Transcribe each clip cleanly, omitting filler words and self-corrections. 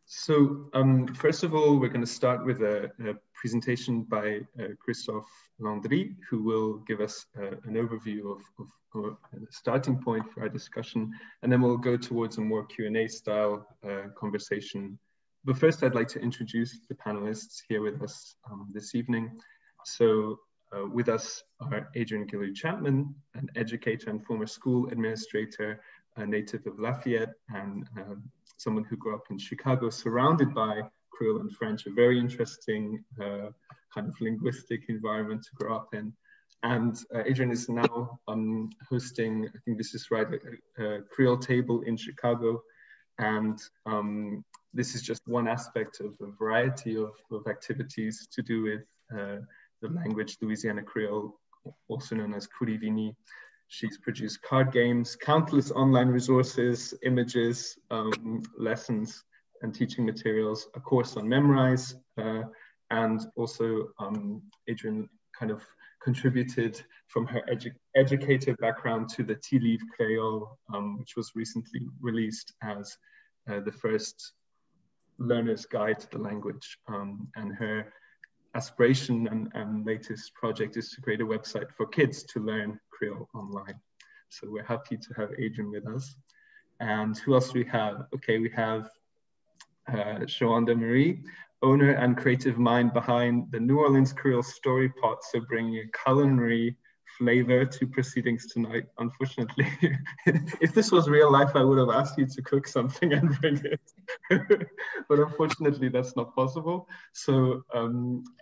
So first of all, we're going to start with a presentation by Christophe Landry, who will give us an overview of a starting point for our discussion, and then we'll go towards a more Q&A style conversation. But first, I'd like to introduce the panelists here with us this evening. So with us are Adrien-Guillory Chatman, an educator and former school administrator, a native of Lafayette, and someone who grew up in Chicago, surrounded by Creole and French, a very interesting kind of linguistic environment to grow up in. And Adrien is now hosting, I think this is right, a Creole table in Chicago. And this is just one aspect of a variety of activities to do with the language Louisiana Creole, also known as Kurivini. She's produced card games, countless online resources, images, lessons, and teaching materials, a course on Memrise, and also Adrien kind of contributed from her educator background to the Tea Creole, which was recently released as the first learner's guide to the language. And her aspiration and latest project is to create a website for kids to learn Creole online. So we're happy to have Adrien with us. And who else do we have? Okay, we have Shawanda Marie, owner and creative mind behind the New Orleans Creole Story Pot, so bringing a culinary flavor to proceedings tonight. Unfortunately, if this was real life, I would have asked you to cook something and bring it. But unfortunately, that's not possible. So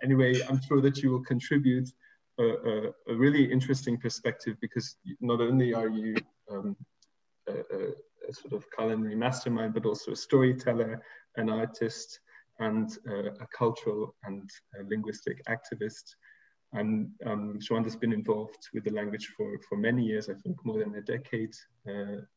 anyway, I'm sure that you will contribute a really interesting perspective, because not only are you a sort of culinary mastermind, but also a storyteller, an artist, and a cultural and linguistic activist. And Shawanda's been involved with the language for many years, I think more than a decade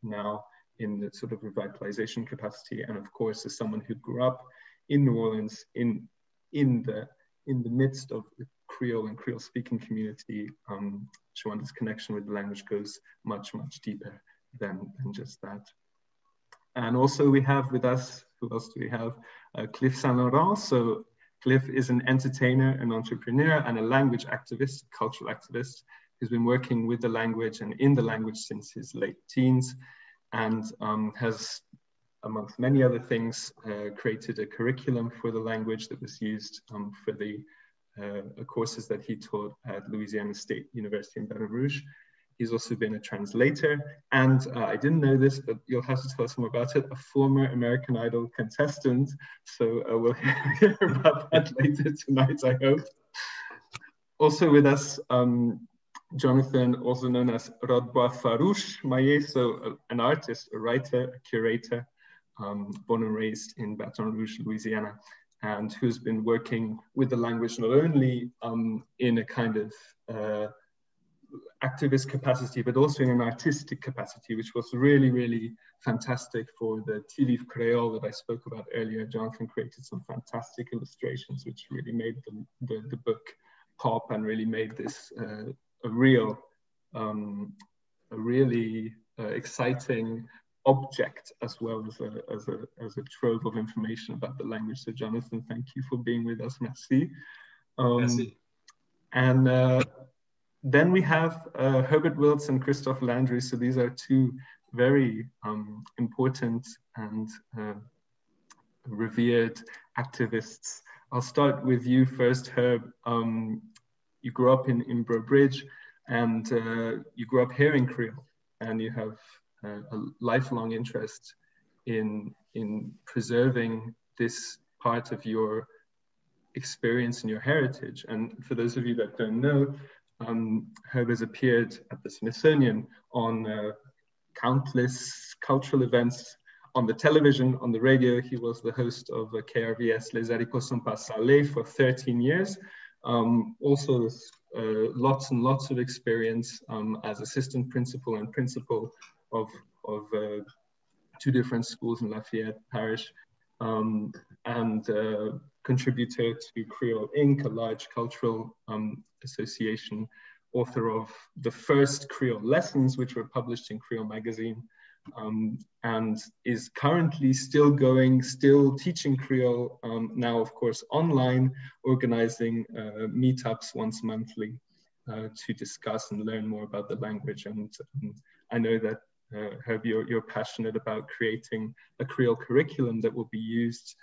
now, in the sort of revitalization capacity. And of course, as someone who grew up in New Orleans, in the midst of the Creole and Creole speaking community, Shawanda's connection with the language goes much, much deeper than just that. And also we have with us, who else do we have? Clif Saint Laurent. So Clif is an entertainer, an entrepreneur, and a language activist, cultural activist, who's been working with the language and in the language since his late teens, and has, amongst many other things, created a curriculum for the language that was used for the courses that he taught at Louisiana State University in Baton Rouge. He's also been a translator, and I didn't know this, but you'll have to tell us more about it, a former American Idol contestant. So we'll hear about that later tonight, I hope. Also with us, Jonathan, also known as radbwa faroush Mayeux, so an artist, a writer, a curator, born and raised in Baton Rouge, Louisiana, and who's been working with the language not only in a kind of activist capacity, but also in an artistic capacity, which was really, really fantastic for the Tea Creole that I spoke about earlier. Jonathan created some fantastic illustrations, which really made the book pop and really made this a really exciting object, as well as a trove of information about the language. So Jonathan, thank you for being with us. Merci. Merci. And then we have Herbert, Wiltz, and Christophe Landry. So these are two very important and revered activists. I'll start with you first, Herb. You grew up in Burbridge, and you grew up here in Creole, and you have a lifelong interest in preserving this part of your experience and your heritage. And for those of you that don't know, Herb has appeared at the Smithsonian on countless cultural events, on the television, on the radio. He was the host of KRVS Les Haricots Sont Pas Salés for 13 years. Also lots and lots of experience as assistant principal and principal of two different schools in Lafayette Parish, and contributor to Creole Inc., a large cultural association, author of the first Creole lessons, which were published in Creole magazine, and is currently still going, still teaching Creole, now of course online, organizing meetups once monthly to discuss and learn more about the language. And I know that Herb, you're passionate about creating a Creole curriculum that will be used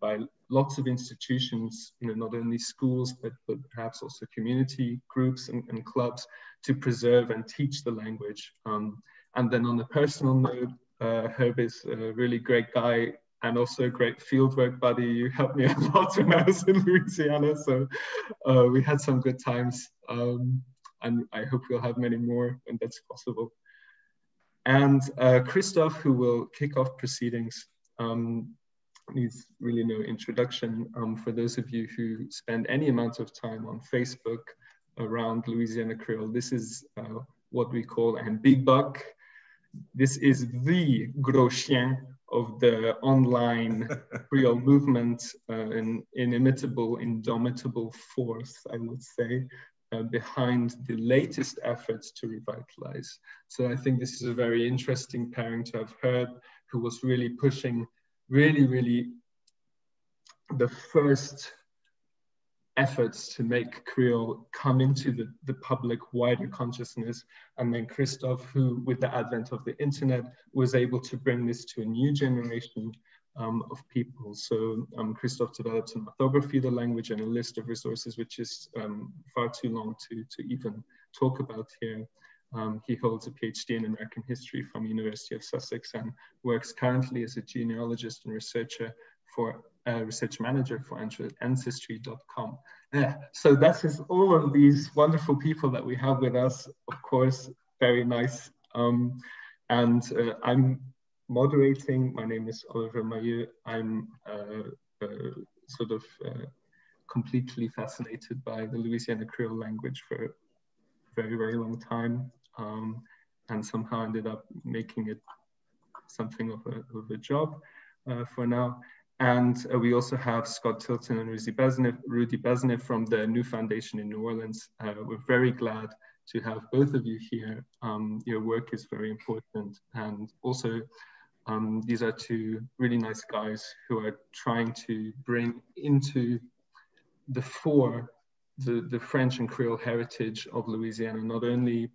by lots of institutions, not only schools, but perhaps also community groups and clubs to preserve and teach the language. And then on a personal note, Herb is a really great guy and also a great fieldwork buddy. You helped me a lot when I was in Louisiana, so we had some good times. And I hope we'll have many more when that's possible. And Christophe, who will kick off proceedings, needs really no introduction. For those of you who spend any amount of time on Facebook around Louisiana Creole, this is what we call a big buck. This is the gros chien of the online Creole movement, an inimitable, indomitable force, I would say, behind the latest efforts to revitalize. So I think this is a very interesting pairing to have heard, who was really pushing really the first efforts to make Creole come into the public wider consciousness. And then Christophe, who with the advent of the internet was able to bring this to a new generation of people. So Christophe developed an orthography of the language and a list of resources, which is far too long to even talk about here. He holds a PhD in American history from University of Sussex and works currently as a genealogist and researcher for research manager for ancestry.com. Yeah, so that is all of these wonderful people that we have with us, of course, very nice. And I'm moderating. My name is Oliver Mayeux. I'm completely fascinated by the Louisiana Creole language for a very, very long time, and somehow ended up making it something of a job for now. And we also have Scott Tilton and Rudy Bazenet from the New Foundation in New Orleans. We're very glad to have both of you here. Your work is very important. And also, these are two really nice guys who are trying to bring into the fore the French and Creole heritage of Louisiana, not only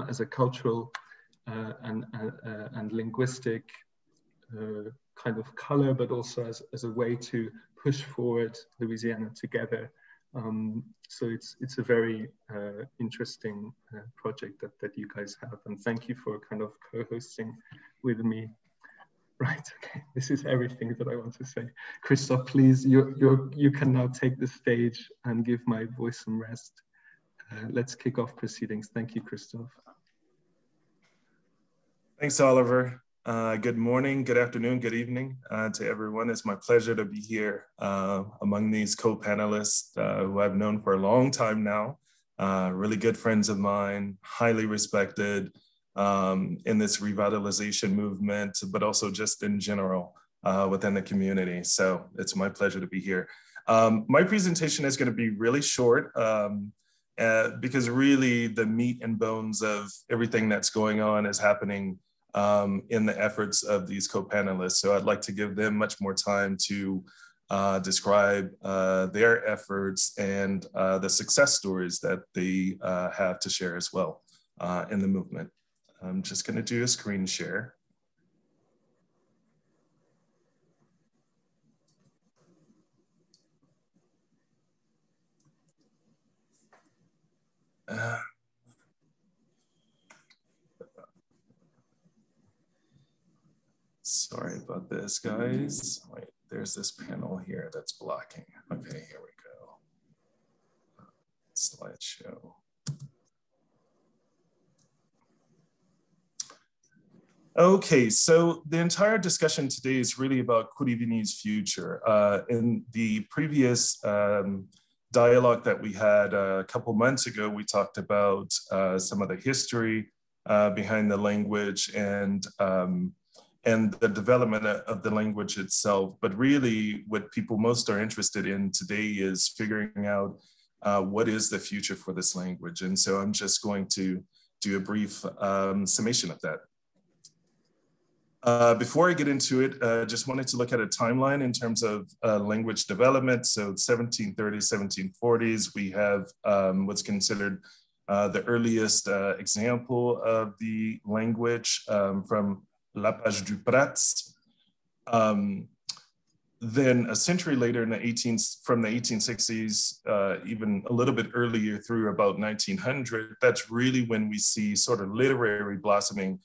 as a cultural and linguistic kind of color, but also as a way to push forward Louisiana together. So it's a very interesting project that you guys have, and thank you for kind of co-hosting with me. Right, okay, this is everything that I want to say. Christophe, please, you can now take the stage and give my voice some rest. Let's kick off proceedings. Thank you, Christophe. Thanks, Oliver. Good morning, good afternoon, good evening to everyone. It's my pleasure to be here among these co-panelists who I've known for a long time now, really good friends of mine, highly respected in this revitalization movement, but also just in general within the community. So it's my pleasure to be here. My presentation is going to be really short because really the meat and bones of everything that's going on is happening in the efforts of these co-panelists. So I'd like to give them much more time to describe their efforts and the success stories that they have to share as well in the movement. I'm just going to do a screen share. Sorry about this, guys. Wait, there's this panel here that's blocking. Okay, here we go. Slideshow. Okay, so the entire discussion today is really about Cotivini's future. In the previous dialogue that we had a couple months ago, we talked about some of the history behind the language and the development of the language itself. But really what people most are interested in today is figuring out what is the future for this language. And so I'm just going to do a brief summation of that. Before I get into it, just wanted to look at a timeline in terms of language development. So 1730s, 1740s, we have what's considered the earliest example of the language from La Page du Prats. Then a century later in from the 1860s, even a little bit earlier through about 1900, that's really when we see sort of literary blossoming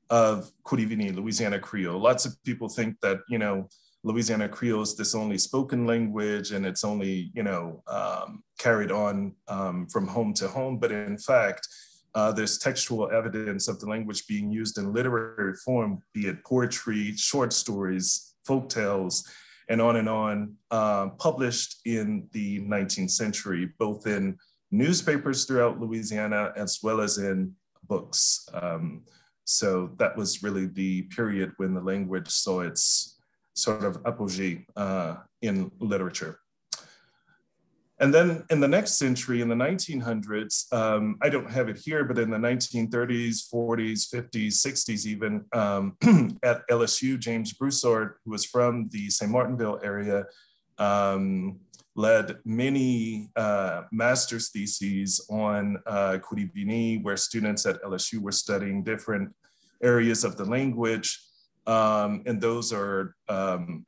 of Kurivini, Louisiana Creole. Lots of people think that, you know, Louisiana Creole is this only spoken language and it's only, you know, carried on from home to home. But in fact, there's textual evidence of the language being used in literary form, be it poetry, short stories, folk tales, and on, published in the 19th century, both in newspapers throughout Louisiana, as well as in books. So that was really the period when the language saw its sort of apogee in literature. And then in the next century, in the 1900s, I don't have it here, but in the 1930s, 40s, 50s, 60s even, at LSU, James Broussard, who was from the St. Martinville area, led many master's theses on Kurivini, where students at LSU were studying different areas of the language. And those are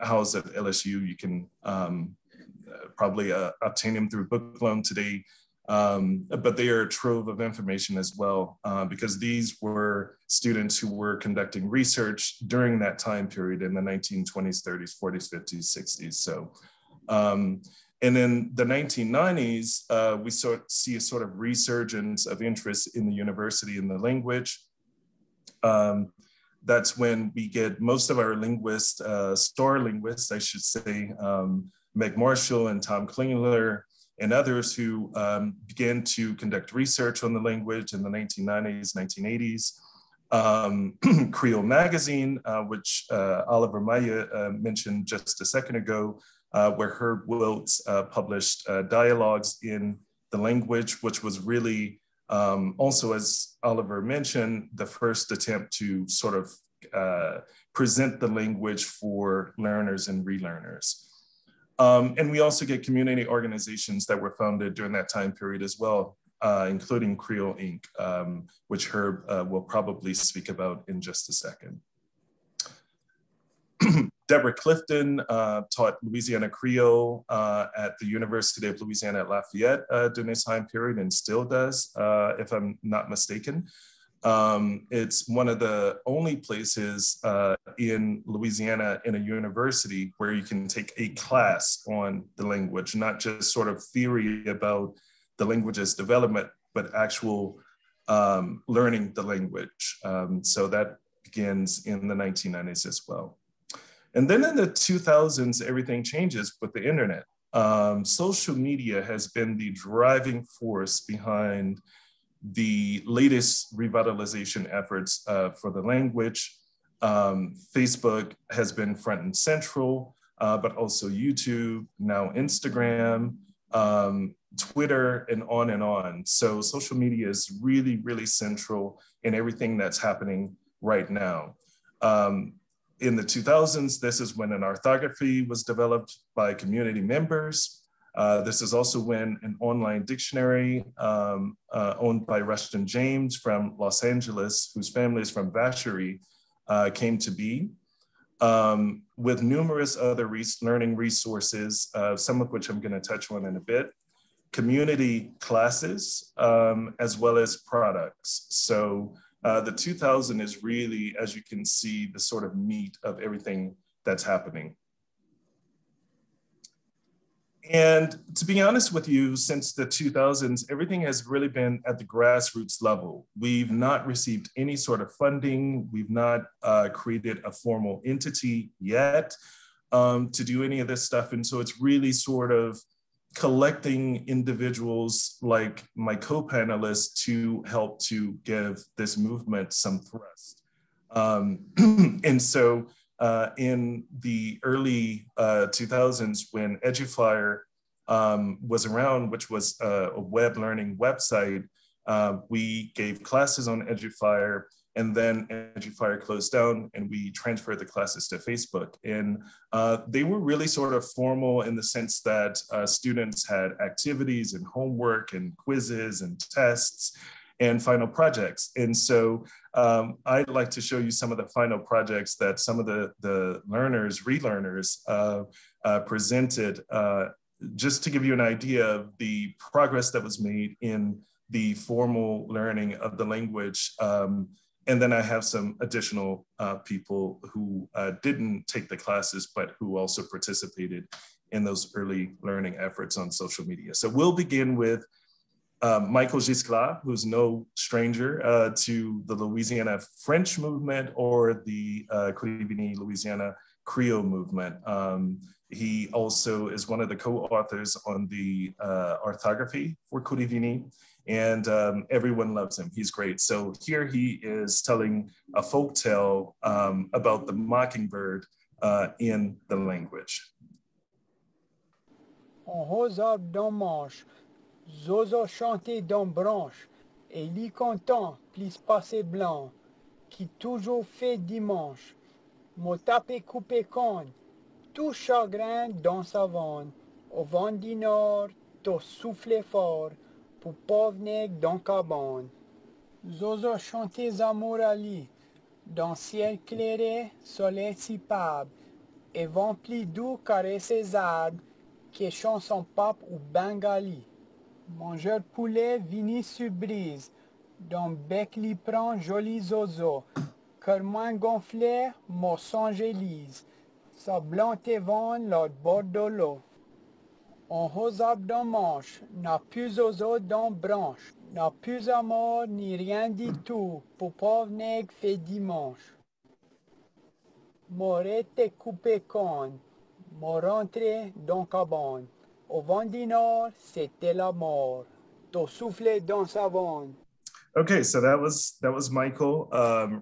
housed at LSU. You can probably obtain them through book loan today, but they are a trove of information as well, because these were students who were conducting research during that time period in the 1920s, 30s, 40s, 50s, 60s. So, and in the 1990s, we see a sort of resurgence of interest in the university in the language. That's when we get most of our linguists, star linguists, I should say, Meg Marshall and Tom Klingler and others who began to conduct research on the language in the 1990s, 1980s. Creole Magazine, which Oliver Mayeux mentioned just a second ago, where Herb Wiltz published dialogues in the language, which was really also, as Oliver mentioned, the first attempt to sort of present the language for learners and relearners. And we also get community organizations that were founded during that time period as well, including Creole Inc., which Herb will probably speak about in just a second. Deborah Clifton taught Louisiana Creole at the University of Louisiana at Lafayette during this time period, and still does, if I'm not mistaken. It's one of the only places in Louisiana in a university where you can take a class on the language, not just sort of theory about the language's development, but actual learning the language. So that begins in the 1990s as well. And then in the 2000s, everything changes with the internet. Social media has been the driving force behind the latest revitalization efforts for the language. Facebook has been front and central, but also YouTube, now Instagram, Twitter, and on and on. So social media is really, really central in everything that's happening right now. In the 2000s, this is when an orthography was developed by community members. This is also when an online dictionary owned by Rushton James from Los Angeles, whose family is from Vacherie, came to be, with numerous other learning resources, some of which I'm going to touch on in a bit, community classes, as well as products. So the 2000 is really, as you can see, the sort of meat of everything that's happening. And to be honest with you, since the 2000s, everything has really been at the grassroots level. We've not received any sort of funding. We've not created a formal entity yet to do any of this stuff. And so it's really sort of collecting individuals like my co-panelists to help to give this movement some thrust. And so in the early 2000s, when EduFlyer was around, which was a web learning website, we gave classes on EduFlyer, And then Entry Fire closed down and we transferred the classes to Facebook. And they were really sort of formal in the sense that students had activities and homework and quizzes and tests and final projects. And so I'd like to show you some of the final projects that some of the learners, relearners presented, just to give you an idea of the progress that was made in the formal learning of the language. And then I have some additional people who didn't take the classes, but who also participated in those early learning efforts on social media. So we'll begin with Michael Jasla, who's no stranger to the Louisiana French movement or the Louisiana Creole movement. He also is one of the co-authors on the Orthography for Cotivini, and everyone loves him. He's great. So here he is telling a folk tale about the mockingbird in the language. On rose arbre dans manche, zozo chanté dans branche, et lit content, plis passé blanc, qui toujours fait dimanche, m'a tapé coupé corne, tout chagrin dans sa vanne, au vent du nord, t'as soufflé fort, pour pauvre nègre dans cabane. Zozo chanté amour à lit, dans ciel clairé, soleil si pâle, et vent pli doux caresse ses arbres, qui chanson pape ou bengali. Mangeur poulet vini sur brise, dans bec li prend joli zozo, cœur moins gonflé, mon songe lise, sa blanc et vent l'autre bord de l'eau. On rose arbre dans manche, n'a plus zozo dans branche, n'a plus amour ni rien du tout, pour pauvre nègre fait dimanche. Morette coupé corne, mon rentré dans cabane. Au vent du nord, c'était la mort. T'as soufflé dans sa vanne. Okay, so that was Michael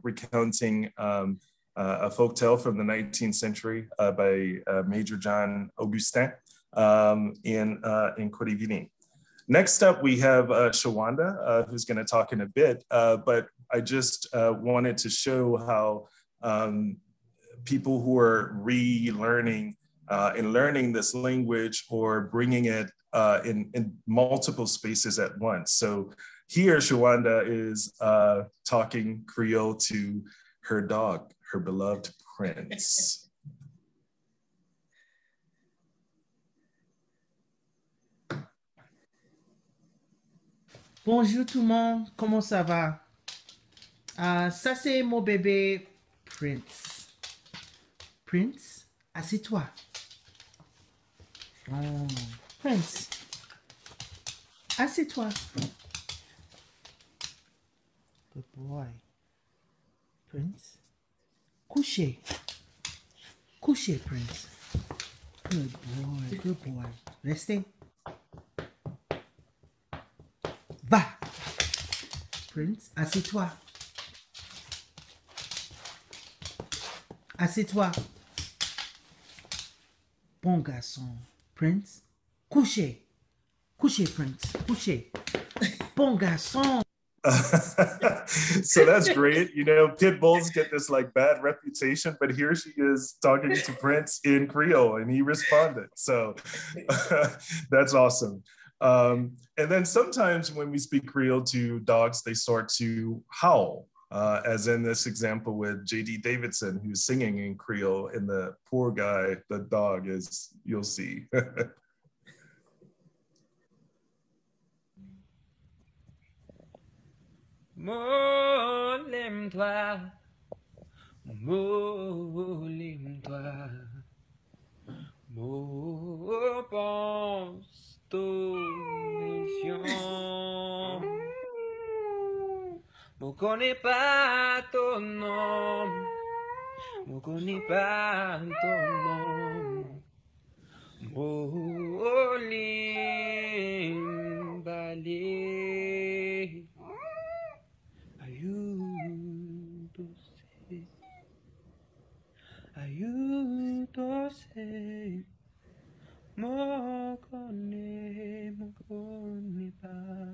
recounting a folktale from the 19th century by Major John Augustin in Cotivini. Next up, we have Shawanda, who's going to talk in a bit, but I just wanted to show how people who are relearning and learning this language or bringing it in multiple spaces at once. So here, Shawanda is talking Creole to her dog, her beloved Prince. Bonjour tout le monde, comment ça va? Ça c'est mon bébé Prince. Prince, assieds-toi. Oh, Prince, assieds-toi. Good boy. Prince, couchez. Couchez, Prince. Good boy, good boy. Restez. Va. Prince, assieds-toi. Assieds-toi. Bon garçon. Prince, couchez. Couchez, Prince. Couchez. Bon garçon. So that's great. You know, pit bulls get this like bad reputation, but here she is talking to Prince in Creole and he responded. So that's awesome. And then sometimes when we speak Creole to dogs, they start to howl, as in this example with J.D. Davidson, who's singing in Creole, and the poor guy, the dog, is, you'll see. Molime-toi, molime-toi, mon pense-ton Mo connais pas ton nom, mo connais pas ton nom, molime balé. Ayúdose, mo connais pas.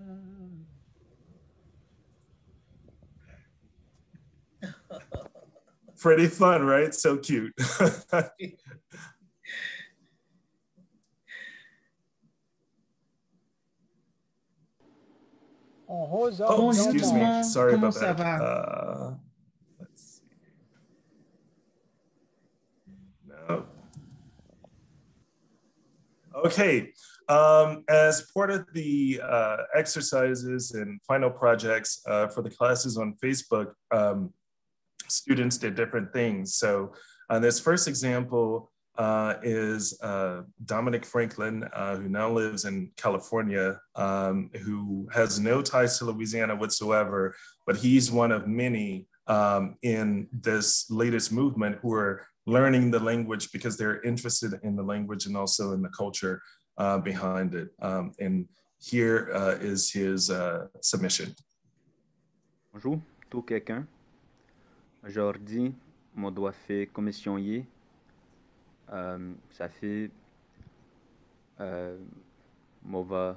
Pretty fun, right? So cute. On rose Oh, up excuse me. Bonjour, Sorry comment about ça that. va? Let's see. No. Okay. As part of the exercises and final projects for the classes on Facebook, students did different things. So this first example is Dominic Franklin, who now lives in California, who has no ties to Louisiana whatsoever, but he's one of many in this latest movement who are learning the language because they're interested in the language and also in the culture behind it. And here is his submission. Bonjour, tout quelqu'un. Aujourd'hui, mon doigt fait commission y. Ça fait mon va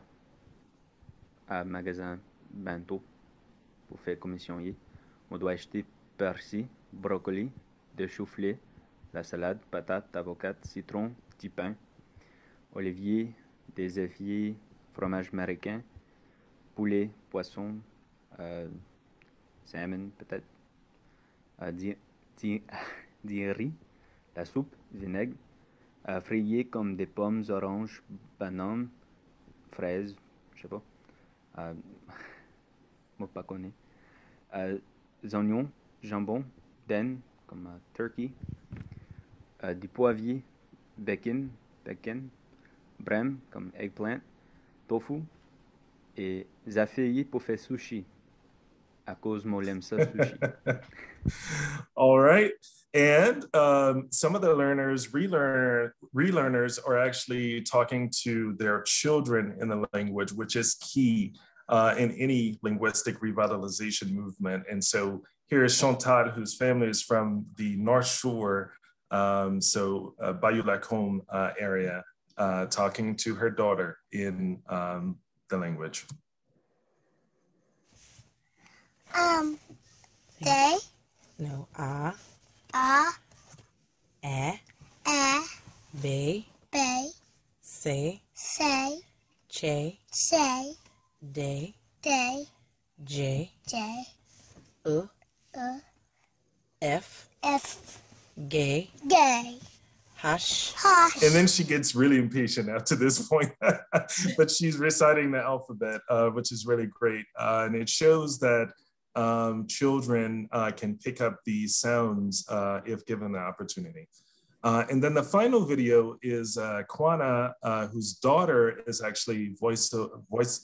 à magasin bientôt pour faire commission y. On doit acheter persil, brocoli, de chou-fleur, la salade, patates, avocat, citron, petit pain, olivier, des œufs, fromage américain, poulet, poisson, salmon peut-être, du riz, la soupe, vinaigre, frayé comme des pommes, oranges, bananes, fraises, je sais pas, moi pas connais, oignons, jambon, dinde comme turkey, du poivrier, bacon, brème comme eggplant, tofu et zaféi pour faire sushi. À cause moi l'aime ça sushi. All right. And some of the learners, relearners are actually talking to their children in the language, which is key in any linguistic revitalization movement. And so here is Chantal, whose family is from the North Shore, Bayou-Lacombe area, talking to her daughter in the language. They. No, A. Be. Say. Che. Day. J. F. Gay. Hush. And then she gets really impatient after this point, but she's reciting the alphabet, which is really great. And it shows that children can pick up these sounds if given the opportunity. And then the final video is Kwana, whose daughter is actually voicing, what's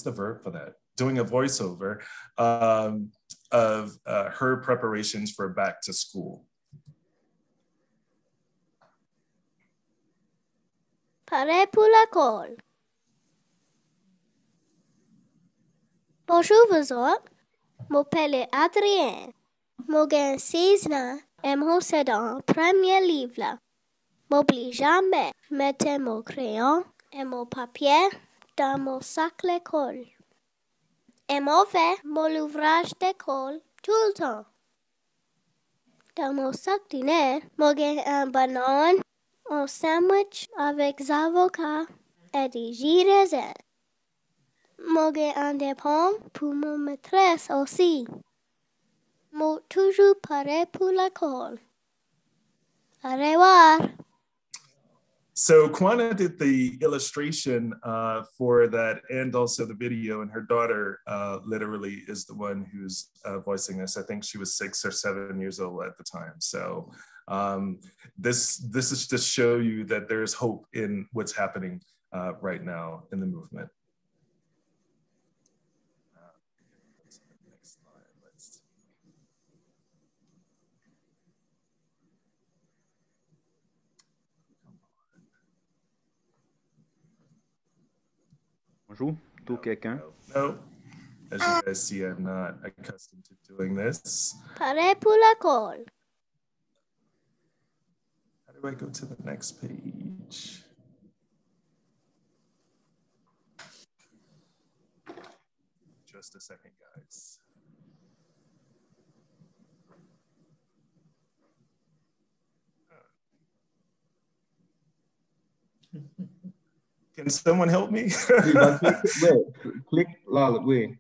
the verb for that? Doing a voiceover of her preparations for back to school. Pare pour l'école. Bonjour vous autres. M'appelle Adrien. Mon gain 16 ans et mon c'est dans le premier livre. M'oublie jamais mettre mon crayon et mon papier dans mon sac l'école. Et m'en fait mon ouvrage d'école tout le temps. Dans mon sac dîner, mon gain un banane, un sandwich avec avocats et des jus raisin. Mon gain un des pommes pour mon maîtresse aussi. Mon toujours prêt pour l'école. Au revoir. So Kwana did the illustration for that and also the video, and her daughter literally is the one who's voicing this. I think she was 6 or 7 years old at the time. So this is to show you that there's hope in what's happening right now in the movement. Next slide, let's see. Bonjour, tout quelqu'un. No. As you guys see, I'm not accustomed to doing this. Prêt pour l'école. How do I go to the next page? Just a second, guys. Can someone help me? Click way.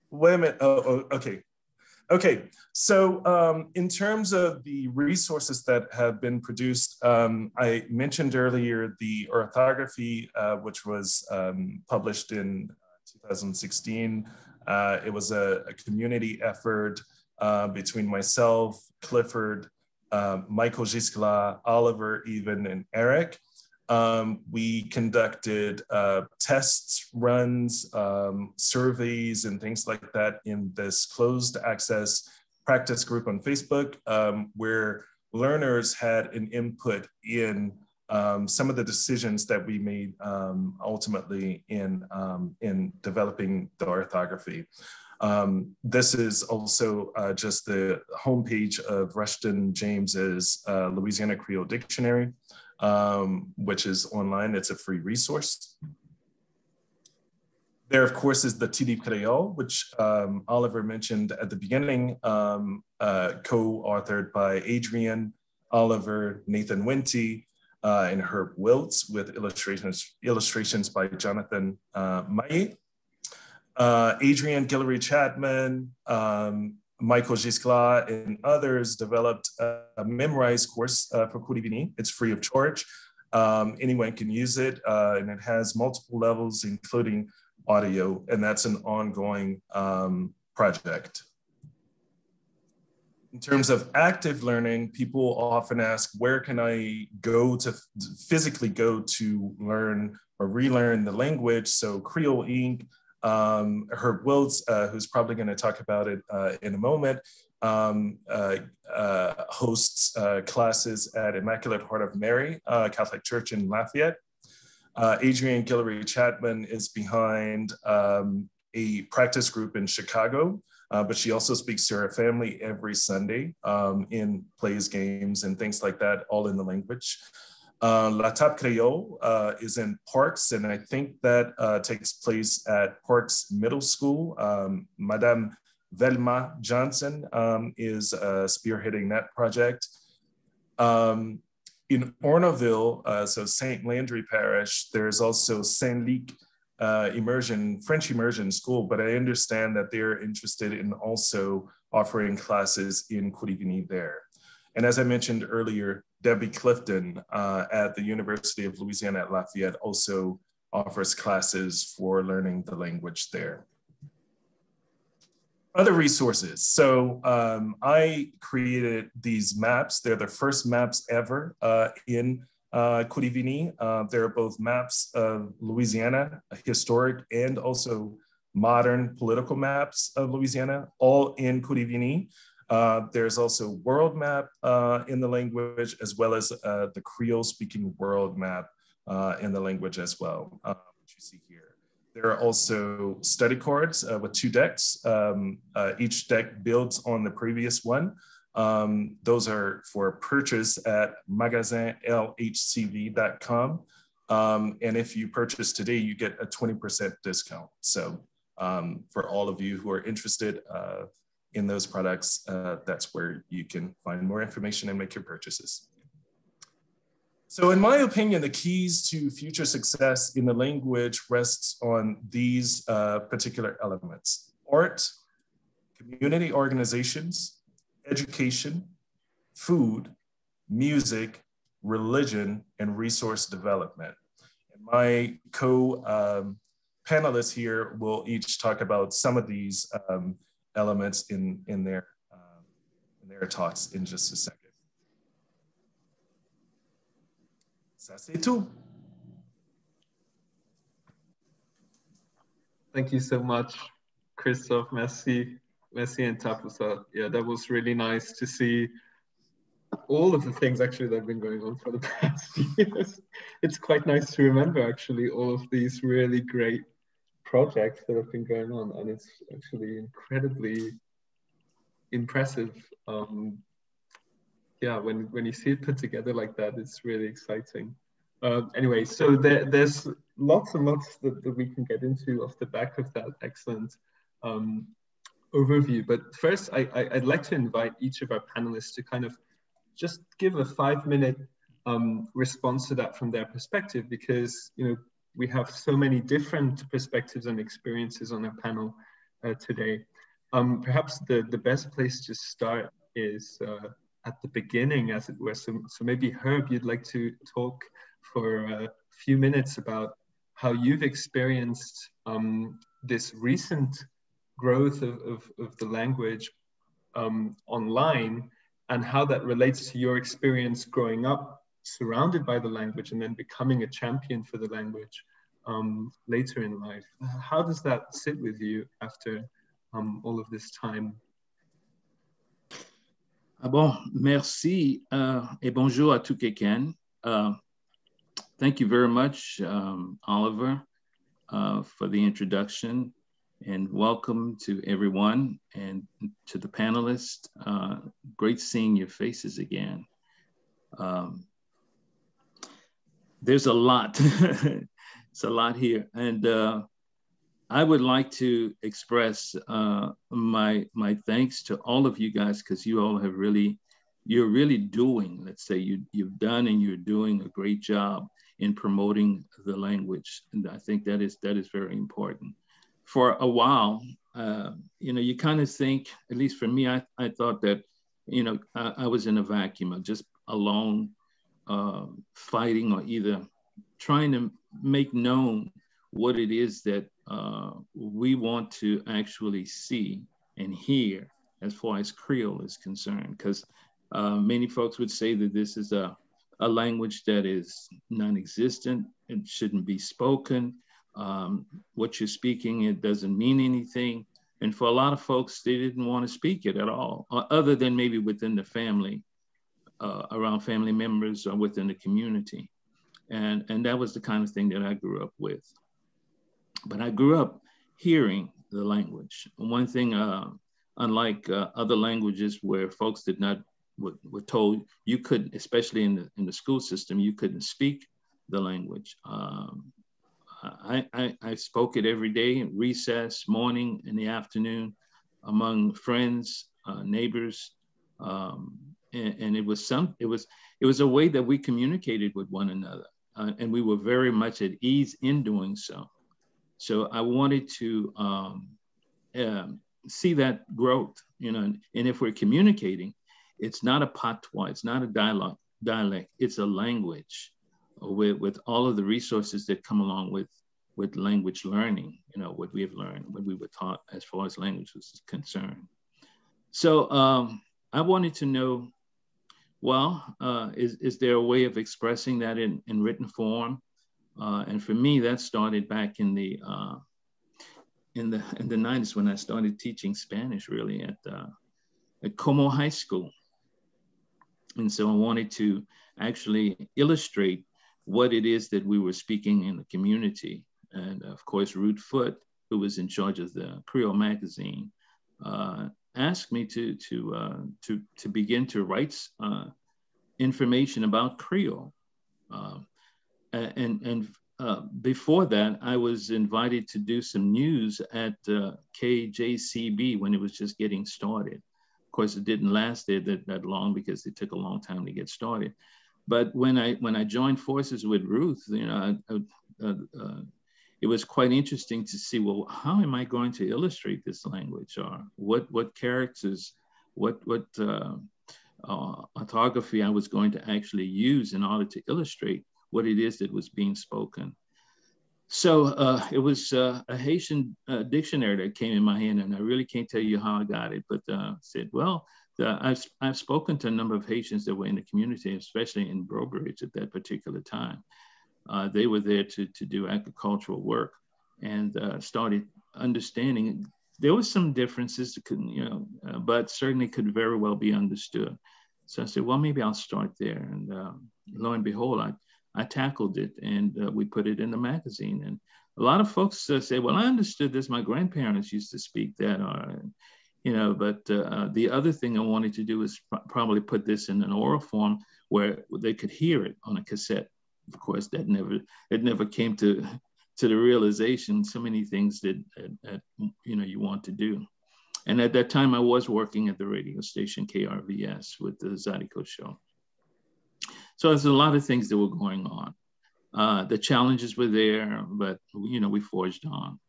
Wait a minute. Oh, okay. Okay, so in terms of the resources that have been produced, I mentioned earlier the Orthography, which was published in 2016. It was a community effort between myself, Clifford, Michael Jasla, Oliver, even, and Eric. We conducted tests, runs, surveys, and things like that in this closed access practice group on Facebook, where learners had an input in some of the decisions that we made ultimately in developing the orthography. This is also just the homepage of Rushton James's Louisiana Creole Dictionary, which is online. It's a free resource. There, of course, is the TD Creole, which Oliver mentioned at the beginning, co-authored by Adrien, Oliver, Nathan Winty, and Herbert Wiltz, with illustrations by Jonathan Mayeux. Adrien-Guillory Chatman, Michael Jasla, and others developed a memorized course for Kuribini. It's free of charge. Anyone can use it, and it has multiple levels, including audio, and that's an ongoing project. In terms of active learning, people often ask, where can I go to physically go to learn or relearn the language? So Creole Inc., Herb Wiltz, who's probably going to talk about it in a moment, hosts classes at Immaculate Heart of Mary Catholic Church in Lafayette. Adrien-Guillory Chatman is behind a practice group in Chicago, but she also speaks to her family every Sunday in plays, games, and things like that, all in the language. La Table Creole is in Parks, and I think that takes place at Parks Middle School. Madame Velma Johnson is spearheading that project. In Orneville, so St. Landry Parish, there's also Saint-Luc French immersion school, but I understand that they're interested in also offering classes in Kuribini there. And as I mentioned earlier, Debbie Clifton at the University of Louisiana at Lafayette also offers classes for learning the language there. Other resources. So I created these maps. They're the first maps ever in Kuribini. They're both maps of Louisiana, historic and also modern political maps of Louisiana, all in Kuribini. There's also world map in the language, as well as the Creole speaking world map in the language as well, which you see here. There are also study cards with 2 decks. Each deck builds on the previous one. Those are for purchase at magasinlhcv.com. And if you purchase today, you get a 20% discount. So for all of you who are interested in those products, that's where you can find more information and make your purchases. So in my opinion, the keys to future success in the language rests on these particular elements: art, community organizations, education, food, music, religion, and resource development. And my co-panelists here will each talk about some of these elements in their talks in just a second. Ça c'est tout. Thank you so much, Christophe. Merci, and Tapusa. Yeah, that was really nice to see all of the things actually that have been going on for the past years. It's quite nice to remember actually all of these really great projects that have been going on, and it's actually incredibly impressive. Yeah, when you see it put together like that, it's really exciting. Anyway, so there's lots and lots that we can get into off the back of that excellent overview. But first, I'd like to invite each of our panelists to kind of just give a 5-minute response to that from their perspective, because we have so many different perspectives and experiences on our panel today. Perhaps the best place to start is at the beginning, as it were. So maybe Herb, you'd like to talk for a few minutes about how you've experienced this recent growth of the language online, and how that relates to your experience growing up surrounded by the language and then becoming a champion for the language later in life. How does that sit with you after all of this time? Bon, merci et bonjour à tous quelqu'un. Thank you very much, Oliver, for the introduction, and welcome to everyone and to the panelists. Great seeing your faces again. There's a lot, it's a lot here. And I would like to express my thanks to all of you guys, because you all have you're really doing, let's say you've done and you're doing a great job in promoting the language. And I think that is very important. For a while, you kind of think, at least for me, I thought that, I was in a vacuum of just alone, fighting or either trying to make known what it is that we want to actually see and hear as far as Creole is concerned. Because many folks would say that this is a language that is non-existent, it shouldn't be spoken. What you're speaking, it doesn't mean anything. And for a lot of folks, they didn't want to speak it at all, other than maybe within the family, around family members or within the community. And that was the kind of thing that I grew up with. But I grew up hearing the language. One thing, unlike other languages where folks were told you couldn't, especially in the school system, you couldn't speak the language. I spoke it every day, in recess, morning, in the afternoon, among friends, neighbors, and it was a way that we communicated with one another, and we were very much at ease in doing so. So I wanted to see that growth, and if we're communicating, it's not a patois, it's not a dialect, it's a language with all of the resources that come along with language learning, what we have learned, what we were taught as far as language was concerned. So I wanted to know, well, is there a way of expressing that in written form? And for me, that started back in the 90s when I started teaching Spanish, really, at Como High School. And so I wanted to actually illustrate what it is that we were speaking in the community. And of course, Rude Foot, who was in charge of the Creole magazine, asked me to begin to write information about Creole. And before that, I was invited to do some news at KJCB when it was just getting started. Of course, it didn't last there that long because it took a long time to get started. But when I joined forces with Ruth, it was quite interesting to see, well, how am I going to illustrate this language, or what characters, what orthography I was going to actually use in order to illustrate what it is that was being spoken. So it was a Haitian dictionary that came in my hand, and I really can't tell you how I got it, but said, well, I've spoken to a number of Haitians that were in the community, especially in Brobridge at that particular time. They were there to do agricultural work, and started understanding. There was some differences that couldn't, but certainly could very well be understood. So I said, well, maybe I'll start there. And lo and behold, I tackled it, and we put it in the magazine. And a lot of folks say, well, I understood this. My grandparents used to speak that, but the other thing I wanted to do is probably put this in an oral form where they could hear it on a cassette. Of course, it never came to the realization, so many things that you want to do. And at that time, I was working at the radio station KRVS with the Zydeco show. So there's a lot of things that were going on. The challenges were there, but we forged on.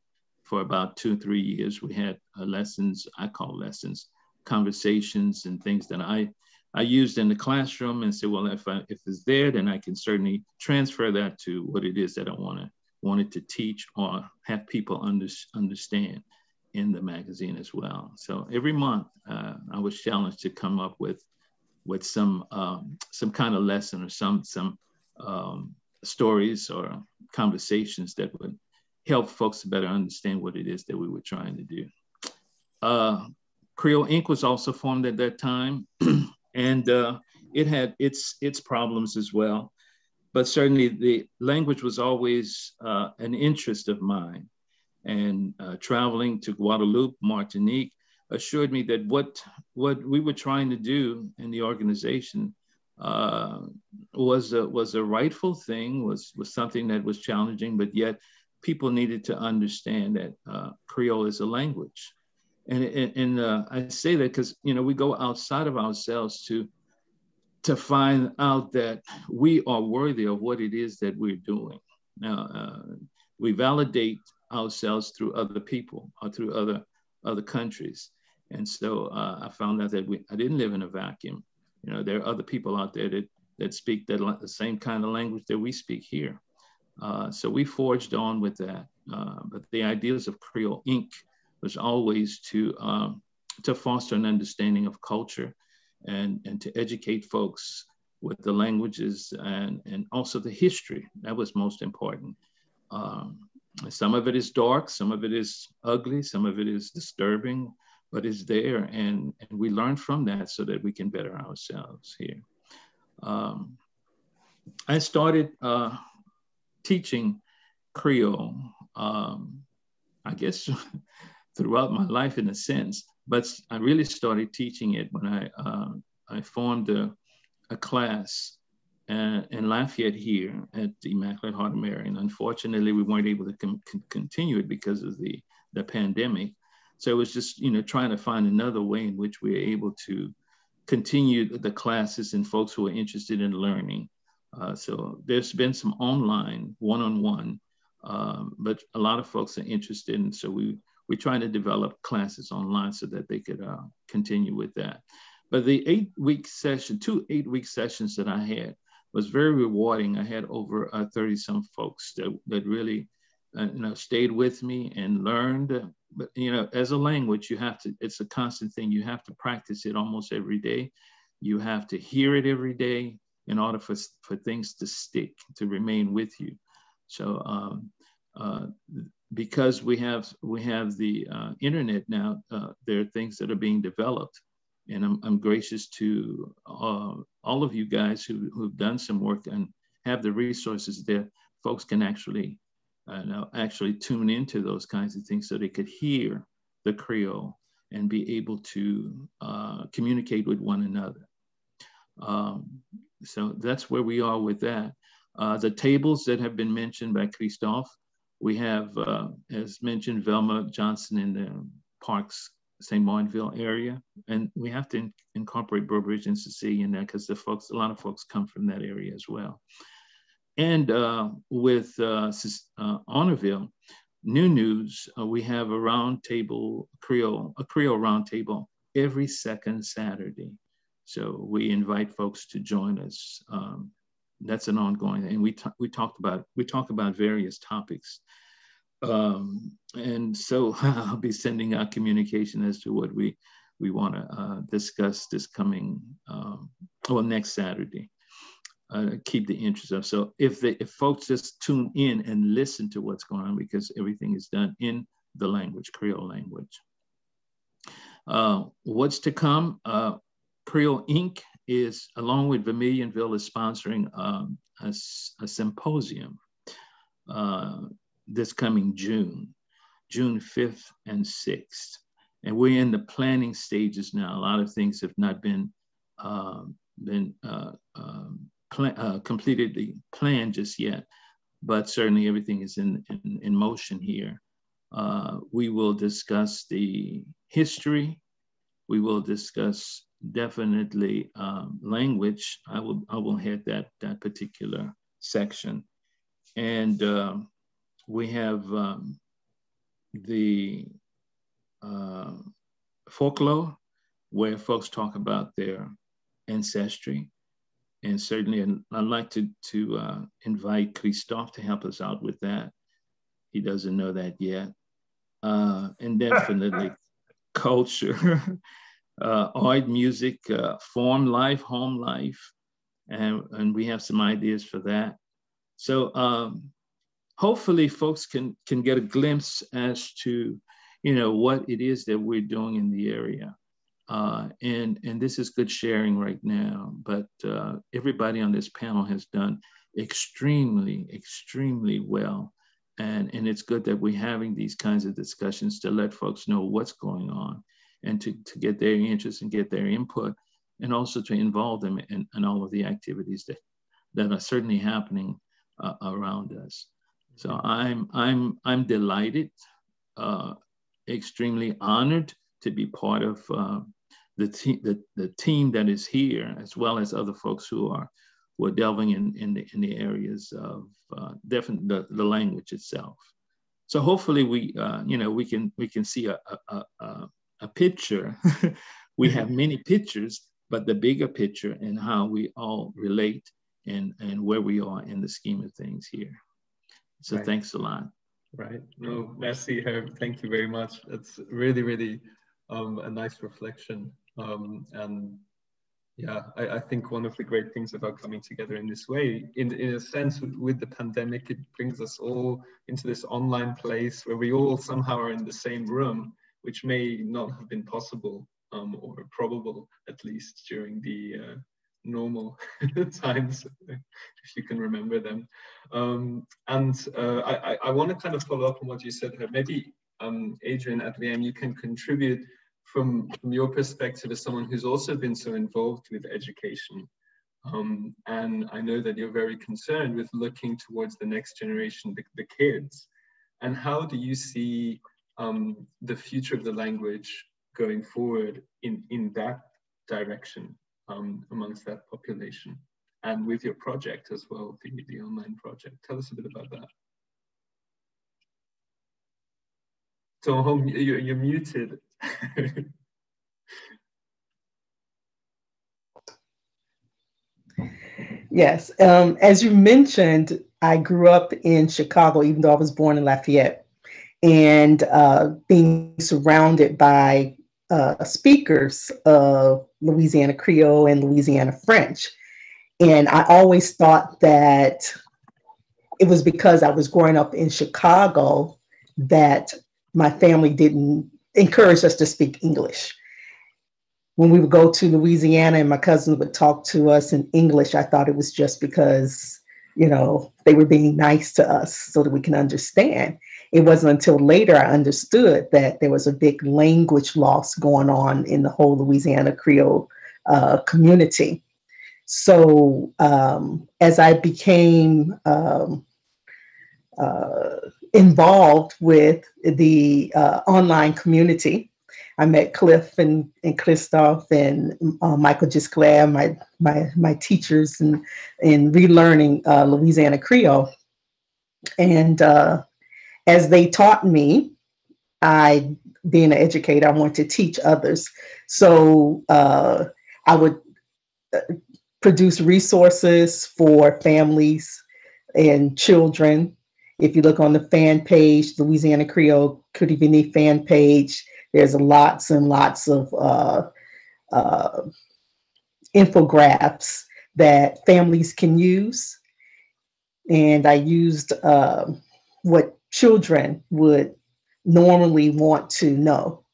For about 2 or 3 years, we had lessons, I call lessons, conversations and things that I used in the classroom and said, well, if it's there, then I can certainly transfer that to what it is that I wanted to teach or have people understand in the magazine as well. So every month I was challenged to come up with some kind of lesson or some stories or conversations that would help folks to better understand what it is that we were trying to do. Creole Inc. was also formed at that time, and it had its problems as well. But certainly the language was always an interest of mine. And traveling to Guadeloupe, Martinique, assured me that what we were trying to do in the organization was a rightful thing, was something that was challenging, but yet people needed to understand that Creole is a language. And I say that because, we go outside of ourselves to find out that we are worthy of what it is that we're doing. Now, we validate ourselves through other people or through other countries. And so I found out that I didn't live in a vacuum. There are other people out there that speak the same kind of language that we speak here. So we forged on with that. But the ideas of Creole Inc. was always to foster an understanding of culture and to educate folks with the languages and also the history. That was most important. Some of it is dark, some of it is ugly, some of it is disturbing, but it's there. And we learn from that so that we can better ourselves here. I started teaching Creole, I guess, throughout my life in a sense, but I really started teaching it when I formed a class in Lafayette here at the Immaculate Heart of Mary. And unfortunately, we weren't able to continue it because of the pandemic. So it was just, trying to find another way in which we were able to continue the classes and folks who are interested in learning. So there's been some online one-on-one, but a lot of folks are interested. And so we're trying to develop classes online so that they could continue with that. But the 8-week session, 2 8-week sessions that I had was very rewarding. I had over 30 some folks that really stayed with me and learned. But as a language, it's a constant thing. You have to practice it almost every day. You have to hear it every day in order for things to stick, to remain with you. So because we have the internet now, there are things that are being developed. And I'm gracious to all of you guys who've done some work and have the resources there. Folks can actually tune into those kinds of things so they could hear the Creole and be able to communicate with one another. So that's where we are with that. The tables that have been mentioned by Christophe, we have, as mentioned, Velma Johnson in the Parks, St. Martinville area. And we have to incorporate Burbridge and Cecilia in that because a lot of folks come from that area as well. And with Honorville, NOUS, we have a round table, a Creole round table every second Saturday. So we invite folks to join us. That's an ongoing, and we talk about various topics. And so I'll be sending out communication as to what we want to discuss this coming, next Saturday. Keep the interest up. So if folks just tune in and listen to what's going on, because everything is done in the language, Creole language. What's to come? Creole Inc. is, along with Vermilionville, is sponsoring a symposium this coming June 5th and 6th. And we're in the planning stages now. A lot of things have not been completely planned just yet, but certainly everything is in motion here. We will discuss the history. We will discuss definitely language, I will head that particular section. And we have the folklore, where folks talk about their ancestry. And certainly I'd like to invite Christophe to help us out with that. He doesn't know that yet. And definitely culture, art, music, form life, home life. And we have some ideas for that. So hopefully folks can get a glimpse as to, what it is that we're doing in the area. And this is good sharing right now, but everybody on this panel has done extremely, extremely well. And it's good that we're having these kinds of discussions to let folks know what's going on and to get their interest and get their input, and also to involve them in all of the activities that are certainly happening around us. So I'm delighted, extremely honored to be part of the team that is here, as well as other folks who are delving in the areas of definitely the language itself. So hopefully we can see a picture. We have many pictures, but the bigger picture and how we all relate and where we are in the scheme of things here. So right. Thanks a lot. Right. No, merci, Herb. Thank you very much. It's really, really a nice reflection. And yeah, I think one of the great things about coming together in this way, in a sense, with the pandemic, it brings us all into this online place where we all somehow are in the same room, which may not have been possible or probable, at least during the normal times, if you can remember them. I want to kind of follow up on what you said here. Maybe Adrien, Adrien, you can contribute from your perspective as someone who's also been so involved with education. And I know that you're very concerned with looking towards the next generation, the kids. And how do you see the future of the language going forward in that direction amongst that population? And with your project as well, the online project. Tell us a bit about that. So you're muted. Yes, as you mentioned, I grew up in Chicago, even though I was born in Lafayette, and being surrounded by speakers of Louisiana Creole and Louisiana French. And I always thought that it was because I was growing up in Chicago that my family didn't encourage us to speak English. When we would go to Louisiana and my cousins would talk to us in English, I thought it was just because, they were being nice to us so that we can understand. It wasn't until later I understood that there was a big language loss going on in the whole Louisiana Creole community. So as I became involved with the online community, I met Clif and Christophe and Michael Jasla, my teachers in relearning Louisiana Creole. And as they taught me, being an educator, I wanted to teach others. So I would produce resources for families and children. If you look on the fan page, Louisiana Creole Creole fan page, there's lots and lots of infographics that families can use. And I used what children would normally want to know.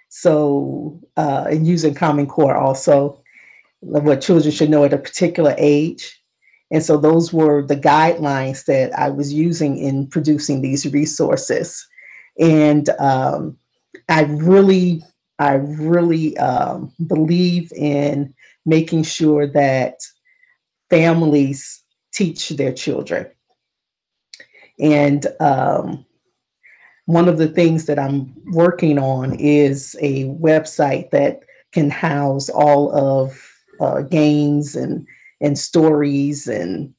So, and using Common Core also, what children should know at a particular age. And so those were the guidelines that I was using in producing these resources. And I really believe in making sure that families teach their children. And one of the things that I'm working on is a website that can house all of games and stories and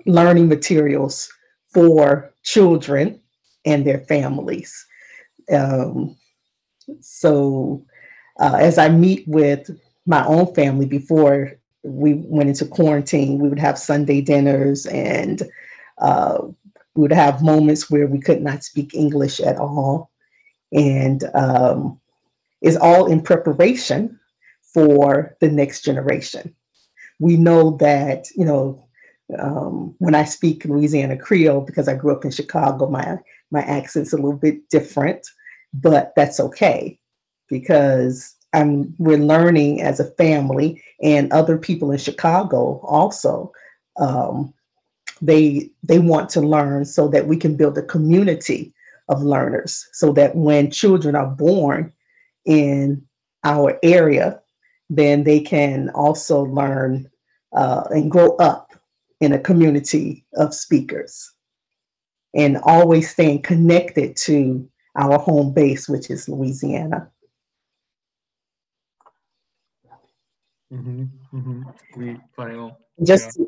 learning materials for children and their families. So as I meet with my own family before we went into quarantine, we would have Sunday dinners, and we would have moments where we could not speak English at all. And it's all in preparation for the next generation. We know that, you know, when I speak Louisiana Creole, because I grew up in Chicago, my accent's a little bit different, but that's okay, because we're learning as a family, and other people in Chicago also, they want to learn so that we can build a community of learners, so that when children are born in our area, then they can also learn and grow up in a community of speakers, and always staying connected to our home base, which is Louisiana. Just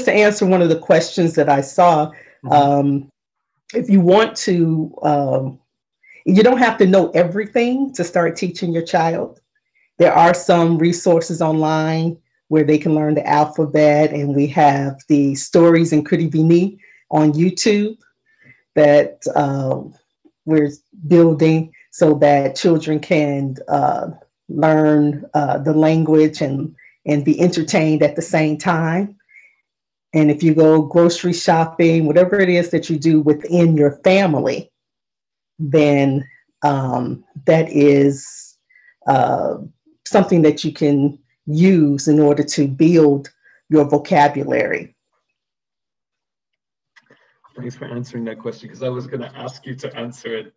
to answer one of the questions that I saw, if you want to, you don't have to know everything to start teaching your child. There are some resources online where they can learn the alphabet, and we have the stories in Creole on YouTube that we're building so that children can learn the language and be entertained at the same time. And if you go grocery shopping, whatever it is that you do within your family, then that is something that you can use in order to build your vocabulary. Thanks for answering that question, because I was going to ask you to answer it.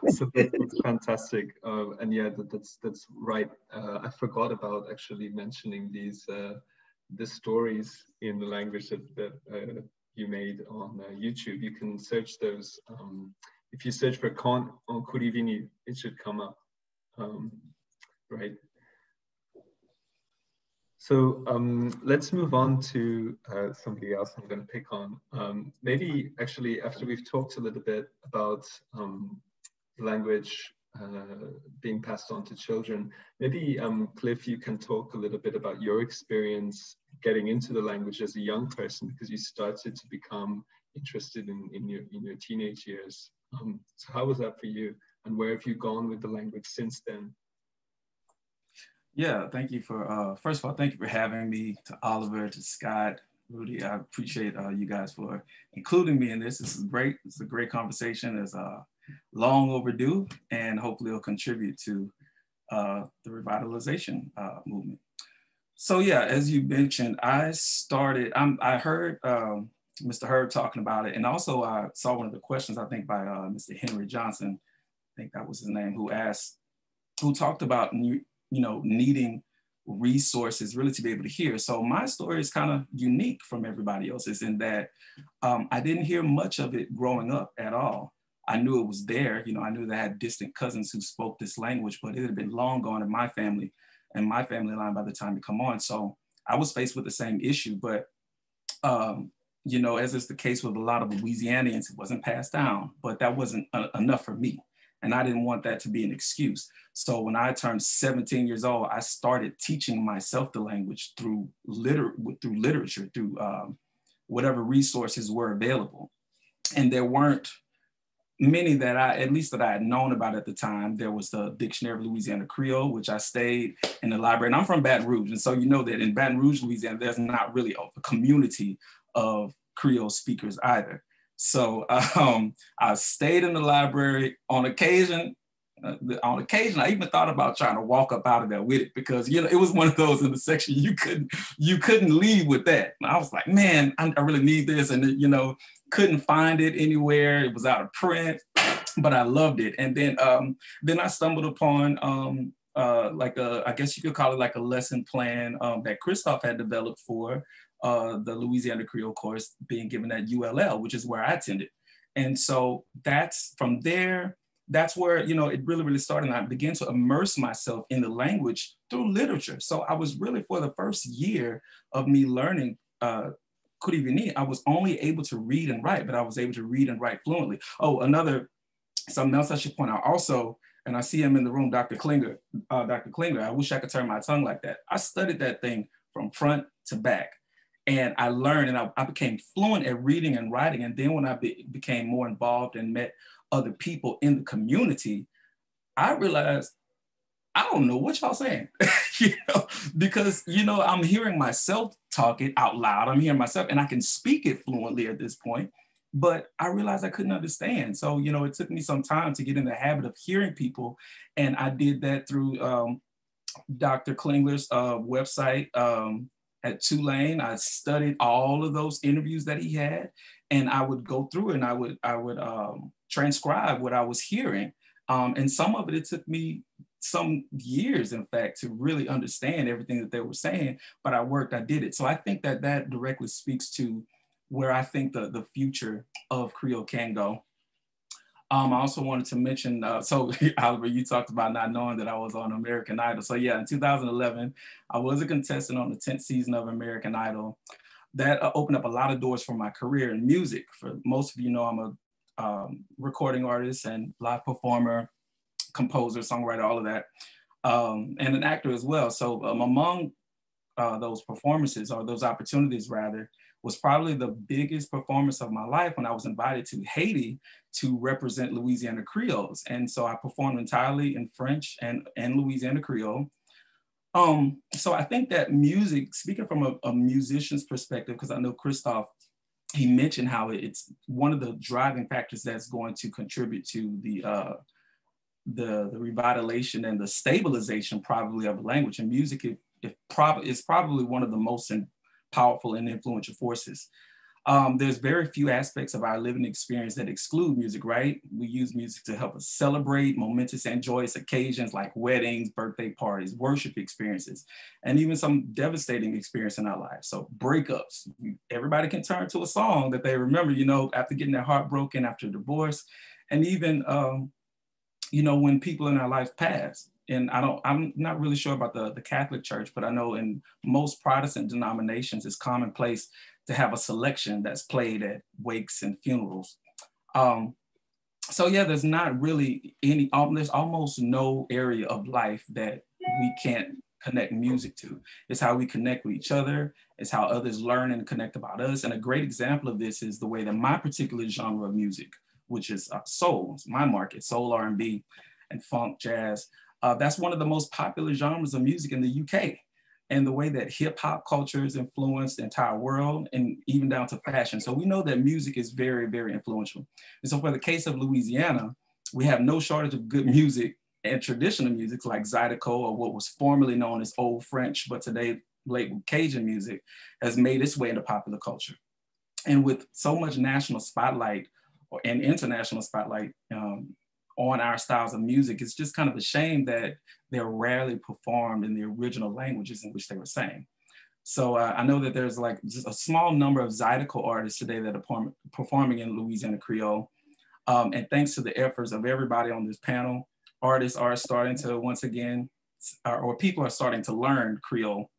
So that's fantastic. And yeah, that's right. I forgot about actually mentioning the stories in the language that you made on YouTube. You can search those. If you search for Con on Kurivini, it should come up, right? So let's move on to somebody else I'm going to pick on. Maybe actually after we've talked a little bit about language being passed on to children, maybe Clif, you can talk a little bit about your experience getting into the language as a young person, because you started to become interested in your teenage years. So how was that for you, and where have you gone with the language since then? Yeah, thank you for, first of all, thank you for having me, to Oliver, to Scott, Rudy. I appreciate you guys for including me in this. This is great. It's a great conversation. It's long overdue, and hopefully it'll contribute to the revitalization movement. So yeah, as you mentioned, I heard Mr. Herb talking about it, and also I saw one of the questions, I think by Mr. Henry Johnson, I think that was his name, who talked about needing resources really to be able to hear. So my story is kind of unique from everybody else's in that I didn't hear much of it growing up at all. I knew it was there. I knew that I had distant cousins who spoke this language, but it had been long gone in my family and my family line by the time to come on. So I was faced with the same issue, but as is the case with a lot of Louisianians, it wasn't passed down, but that wasn't enough for me. And I didn't want that to be an excuse. So when I turned 17 years old, I started teaching myself the language through literature, through whatever resources were available. And there weren't many that I had known about at the time. There was the Dictionary of Louisiana Creole, which I stayed in the library. And I'm from Baton Rouge. And so you know that in Baton Rouge, Louisiana, there's not really a community of Creole speakers either. So I stayed in the library. On occasion, I even thought about trying to walk up out of there with it, because it was one of those in the section you couldn't leave with that. And I was like, man, I really need this, and couldn't find it anywhere. It was out of print, but I loved it. And then I stumbled upon I guess you could call it like a lesson plan that Christophe had developed for the Louisiana Creole course being given at ULL, which is where I attended. And so that's from there, that's where, you know, it really, really started. And I began to immerse myself in the language through literature. So I was really, for the first year of me learning Kurivini, I was only able to read and write, but I was able to read and write fluently. Oh, something else I should point out also, and I see him in the room, Dr. Klinger. Dr. Klinger, I wish I could turn my tongue like that. I studied that thing from front to back. And I learned, and I became fluent at reading and writing. And then when I became more involved and met other people in the community, I realized, I don't know what y'all saying, you know, because, you know, I'm hearing myself talk it out loud. I'm hearing myself, and I can speak it fluently at this point, but I realized I couldn't understand. So, you know, it took me some time to get in the habit of hearing people. And I did that through Dr. Klinger's website at Tulane. I studied all of those interviews that he had, and I would go through and I would transcribe what I was hearing. And some of it took me some years, in fact, to really understand everything that they were saying, but I did it. So I think that that directly speaks to where I think the future of Creole can go. I also wanted to mention, so Oliver, you talked about not knowing that I was on American Idol. So yeah, in 2011, I was a contestant on the 10th season of American Idol. That opened up a lot of doors for my career in music. For most of you know, I'm a recording artist and live performer, composer, songwriter, all of that, and an actor as well. So among those performances, or those opportunities rather, was probably the biggest performance of my life when I was invited to Haiti to represent Louisiana Creoles. And so I performed entirely in French and Louisiana Creole. So I think that music, speaking from a musician's perspective, because I know Christophe, he mentioned how it's one of the driving factors that's going to contribute to the revitalization and the stabilization probably of language. And music is probably one of the most powerful and influential forces. There's very few aspects of our living experience that exclude music, right? We use music to help us celebrate momentous and joyous occasions like weddings, birthday parties, worship experiences, and even some devastating experience in our lives. So breakups, everybody can turn to a song that they remember, you know, after getting their heart broken, after divorce, and even, you know, when people in our life pass. And I'm not really sure about the Catholic Church, but I know in most Protestant denominations, it's commonplace to have a selection that's played at wakes and funerals. So yeah, there's not really there's almost no area of life that we can't connect music to. It's how we connect with each other. It's how others learn and connect about us. And a great example of this is the way that my particular genre of music, which is soul, my market, soul, R&B, and funk, jazz, that's one of the most popular genres of music in the UK. And the way that hip hop culture has influenced the entire world, and even down to fashion. So we know that music is very, very influential. And so for the case of Louisiana, we have no shortage of good music and traditional music like Zydeco, or what was formerly known as Old French, but today labeled Cajun music, has made its way into popular culture. And with so much national spotlight and international spotlight on our styles of music, it's just kind of a shame that they're rarely performed in the original languages in which they were sang. So I know that there's like just a small number of Zydeco artists today that are performing in Louisiana Creole. And thanks to the efforts of everybody on this panel, artists are starting to once again, or people are starting to learn Creole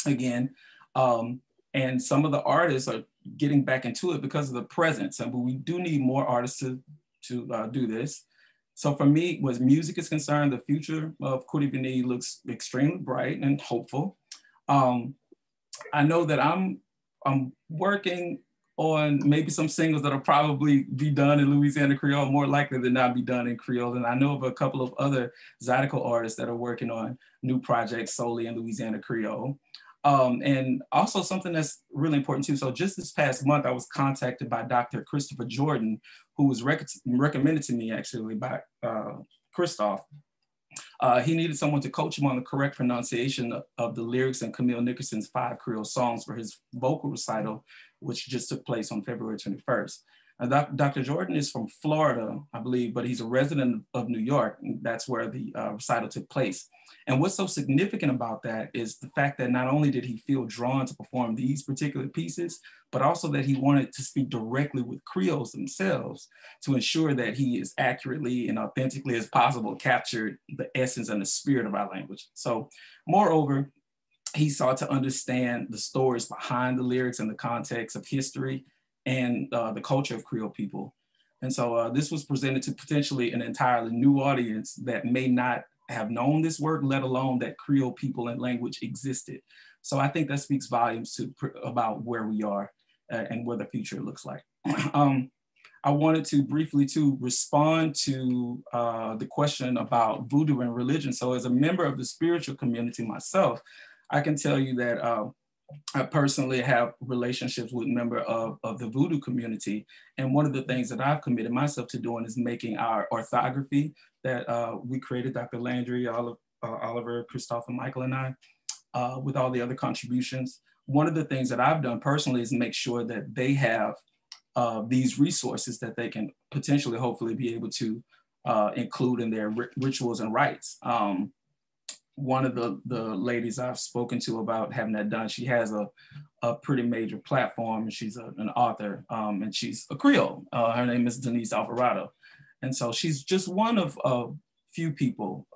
again. And some of the artists are getting back into it because of the presence. And we do need more artists to do this. So for me, as music is concerned, the future of Kurivini looks extremely bright and hopeful. I know that I'm working on maybe some singles that'll probably be done in Louisiana Creole, more likely than not be done in Creole. And I know of a couple of other Zydeco artists that are working on new projects solely in Louisiana Creole. And also something that's really important too. So just this past month, I was contacted by Dr. Christopher Jordan, who was recommended to me actually by Christophe. He needed someone to coach him on the correct pronunciation of the lyrics in Camille Nickerson's 5 Creole songs for his vocal recital, which just took place on February 21st. Dr. Jordan is from Florida, I believe, but he's a resident of New York. And that's where the recital took place. And what's so significant about that is the fact that not only did he feel drawn to perform these particular pieces, but also that he wanted to speak directly with Creoles themselves to ensure that he as accurately and authentically as possible captured the essence and the spirit of our language. So moreover, he sought to understand the stories behind the lyrics and the context of history and the culture of Creole people. And so this was presented to potentially an entirely new audience that may not have known this work, let alone that Creole people and language existed. So I think that speaks volumes about where we are and what the future looks like. I wanted to briefly respond to the question about voodoo and religion. So as a member of the spiritual community myself, I can tell you that I personally have relationships with members of the voodoo community. And one of the things that I've committed myself to doing is making our orthography that we created, Dr. Landry, Oliver, Christophe, and Michael and I, with all the other contributions. One of the things that I've done personally is make sure that they have these resources that they can potentially, hopefully be able to include in their rituals and rites. One of the ladies I've spoken to about having that done, she has a pretty major platform. She's an author and she's a Creole. Her name is Denise Alvarado. And so she's just one of a few people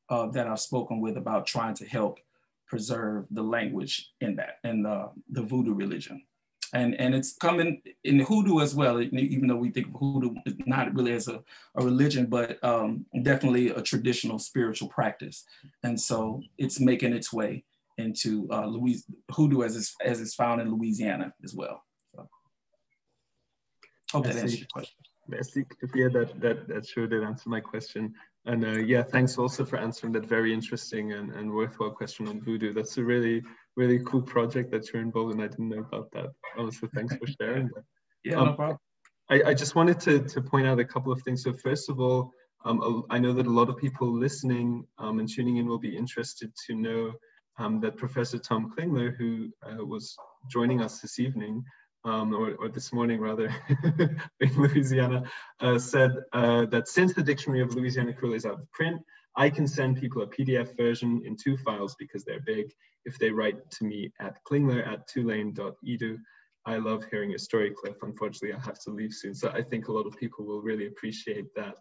that I've spoken with about trying to help preserve the language in that, and the voodoo religion. And it's coming in hoodoo as well, even though we think of hoodoo not really as a religion, but definitely a traditional spiritual practice. And so it's making its way into hoodoo as it's found in Louisiana as well. So, hope that answers your question. Merci, yeah, that sure did answer my question. And yeah, thanks also for answering that very interesting and worthwhile question on voodoo. That's a really cool project that you're involved in. I didn't know about that. So thanks for sharing that. Yeah, no problem. I just wanted to point out a couple of things. So first of all, I know that a lot of people listening and tuning in will be interested to know that Professor Tom Klingler, who was joining us this evening, or this morning rather, in Louisiana, said that since the Dictionary of Louisiana Creole is out of print, I can send people a PDF version in 2 files because they're big if they write to me at klingler@tulane.edu. I love hearing your story, Clif. Unfortunately, I have to leave soon. So I think a lot of people will really appreciate that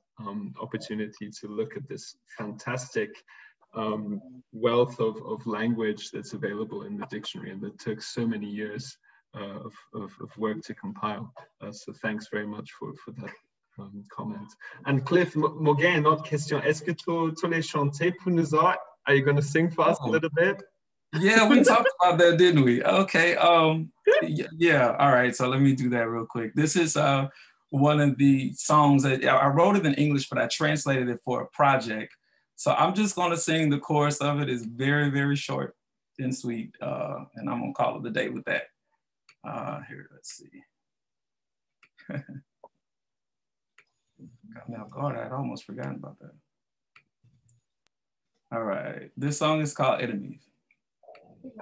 opportunity to look at this fantastic wealth of language that's available in the dictionary, and that took so many years of work to compile. So thanks very much for that comment. And Clif, again, another question. Est-ce que tu l'as chanté pour nous autres? Are you going to sing for us a little bit? Yeah, we talked about that, didn't we? Okay. Yeah. All right. So let me do that real quick. This is one of the songs that I wrote it in English, but I translated it for a project. So I'm just going to sing the chorus of it. It's very, very short and sweet. And I'm going to call it a day with that. Here, let's see. Got me off guard. I'd almost forgotten about that. All right. This song is called Enemies. Okay,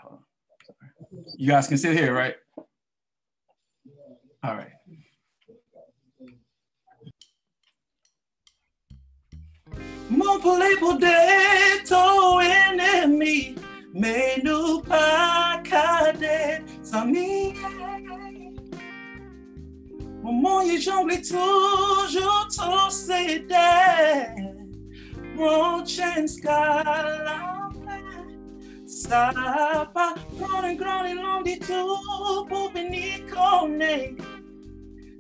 hold on. Sorry. You guys can still hear, right? All right. Mon poulet pour des ton ennemi, mais nous pas cadet amis. Maman, j'oublie toujours ton cédé. Mon chance qu'à ça pas grand et long du tout pour venir connaître.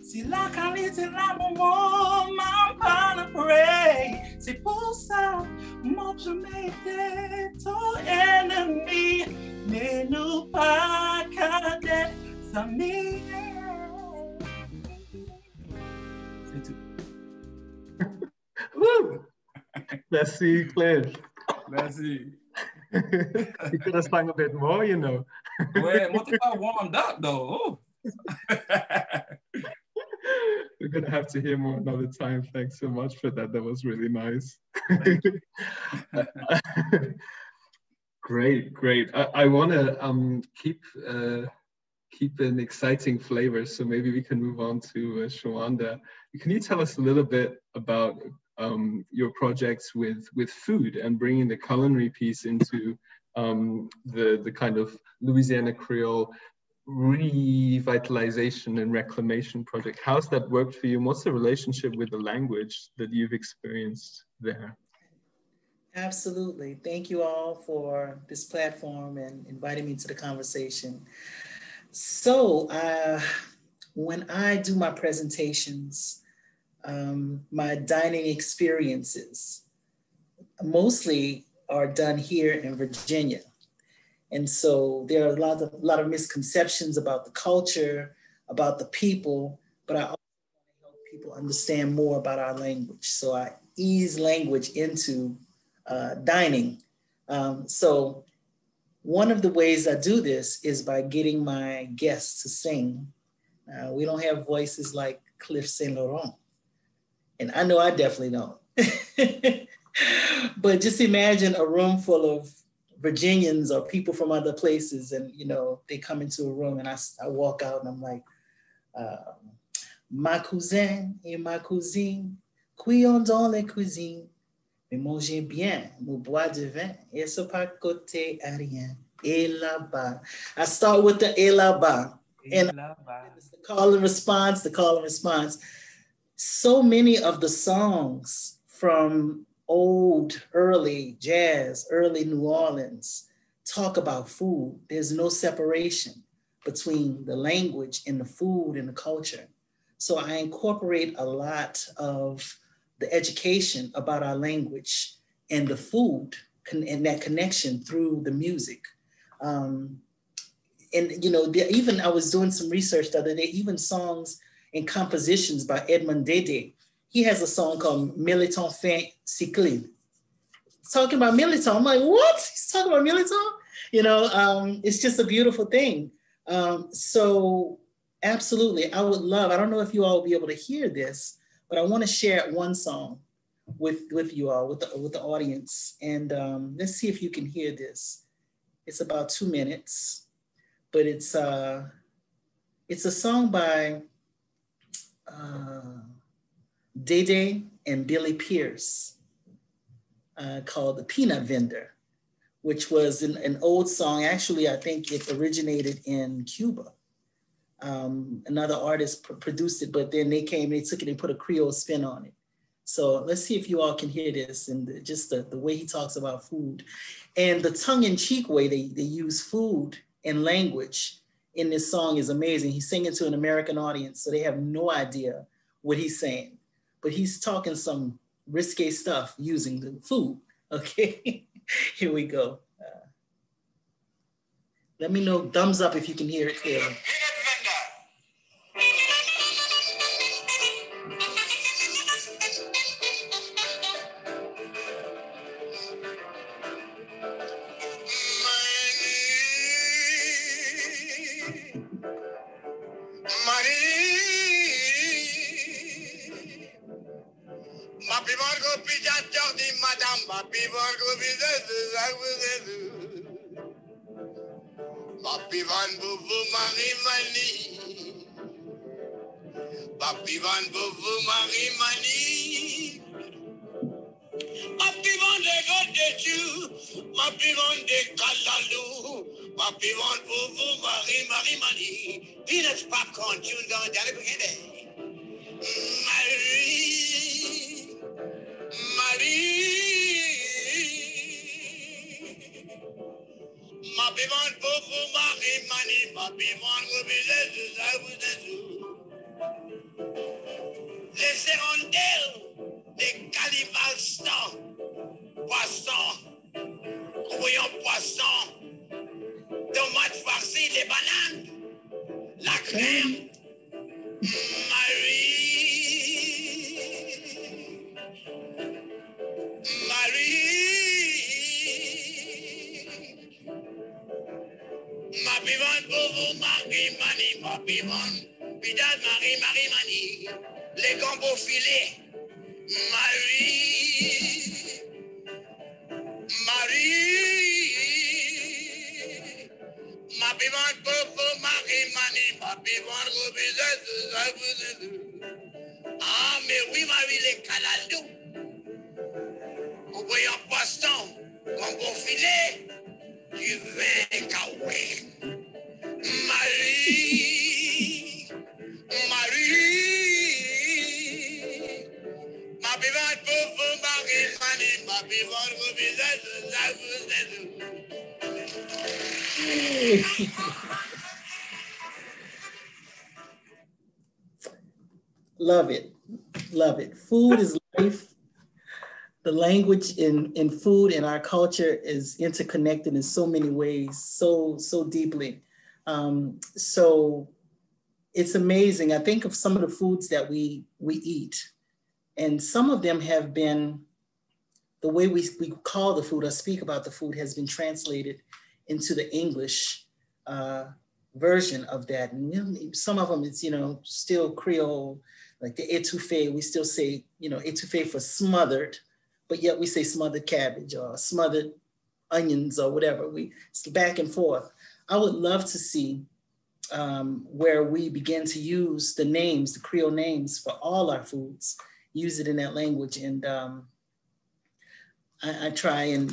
Si la qualité la maman m'a pas prêt, c'est pour ça moi je m'étais ton ennemi, mais nous pas qu'à des amis. C'est tout. Merci, Clif. Merci. You could have sung a bit more, you know. Well, what about warmed up though? We're gonna have to hear more another time. Thanks so much for that. That was really nice. Great, great. I want to keep an exciting flavor, so maybe we can move on to Shawanda. Can you tell us a little bit about your projects with food and bringing the culinary piece into the kind of Louisiana Creole revitalization and reclamation project? How's that worked for you? And what's the relationship with the language that you've experienced there? Absolutely. Thank you all for this platform and inviting me to the conversation. So when I do my presentations, my dining experiences mostly are done here in Virginia. And so there are a lot of misconceptions about the culture, about the people, but I also want to help people understand more about our language. So I ease language into dining. So one of the ways I do this is by getting my guests to sing. We don't have voices like Clif St. Laurent. And I know I definitely don't. But just imagine a room full of Virginians or people from other places, and they come into a room and I walk out and I'm like, ma cousine et ma cousine, cuillons dans la cuisine, mais mangez bien, nous bois du vin, et ce pas côté à rien, et là-bas. I start with the et là-bas, and it's the call and response, So many of the songs from old, early jazz, early New Orleans talk about food. There's no separation between the language and the food and the culture. So I incorporate a lot of the education about our language and the food and that connection through the music. And even I was doing some research the other day, even songs and compositions by Edmond Dede. He has a song called Militant Fin Cycline. Talking about Militant, I'm like, what? He's talking about Militant? It's just a beautiful thing. So absolutely, I would love, I don't know if you all will be able to hear this, but I want to share one song with you all, with the audience. And let's see if you can hear this. It's about 2 minutes, but it's a song by Dede and Billy Pierce called The Peanut Vendor, which was an old song. Actually, I think it originated in Cuba. Another artist produced it, but then they took it and put a Creole spin on it. So let's see if you all can hear this and just the way he talks about food and the tongue-in-cheek way they use food and language in this song is amazing. He's singing to an American audience, so they have no idea what he's saying, but he's talking some risque stuff using the food. Okay, here we go. Let me know, thumbs up if you can hear it clearly. Papi van boubou Marie-Mani. Papi van boubou Marie-Mani. Papi van de Godeju. Papi van de Kalalou. Papi van boubou Marie-Mani. Peanuts, popcorn, chewing gum, Daddy Candy. Marie. Ma bivant boubou Marie-Mani. Ma bivant les hirondelles, les calivals, poissons, couillons poissons, tomates farcies, les bananes, la crème, Marie. Ma bivante boubou Marie-Mani, ma bivante, bidade Marie-Mani, les gambos filés, Marie. Ah, mais oui, Marie, les calalous. En voyant poisson, comme bon filet, du vin kaoué. Marie, Marie, ma vivante pauvre Marie, ma vivante visage, Love it. Love it. Food is life. The language in food and our culture is interconnected in so many ways, so deeply. So it's amazing. I think of some of the foods that we eat, and some of them have been, the way we call the food or speak about the food has been translated into the English version of that. And some of them it's, still Creole, like the étouffée, we still say, étouffée for smothered, but yet we say smothered cabbage or smothered onions or whatever. It's back and forth. I would love to see where we begin to use the names, the Creole names for all our foods, use it in that language. And I try and,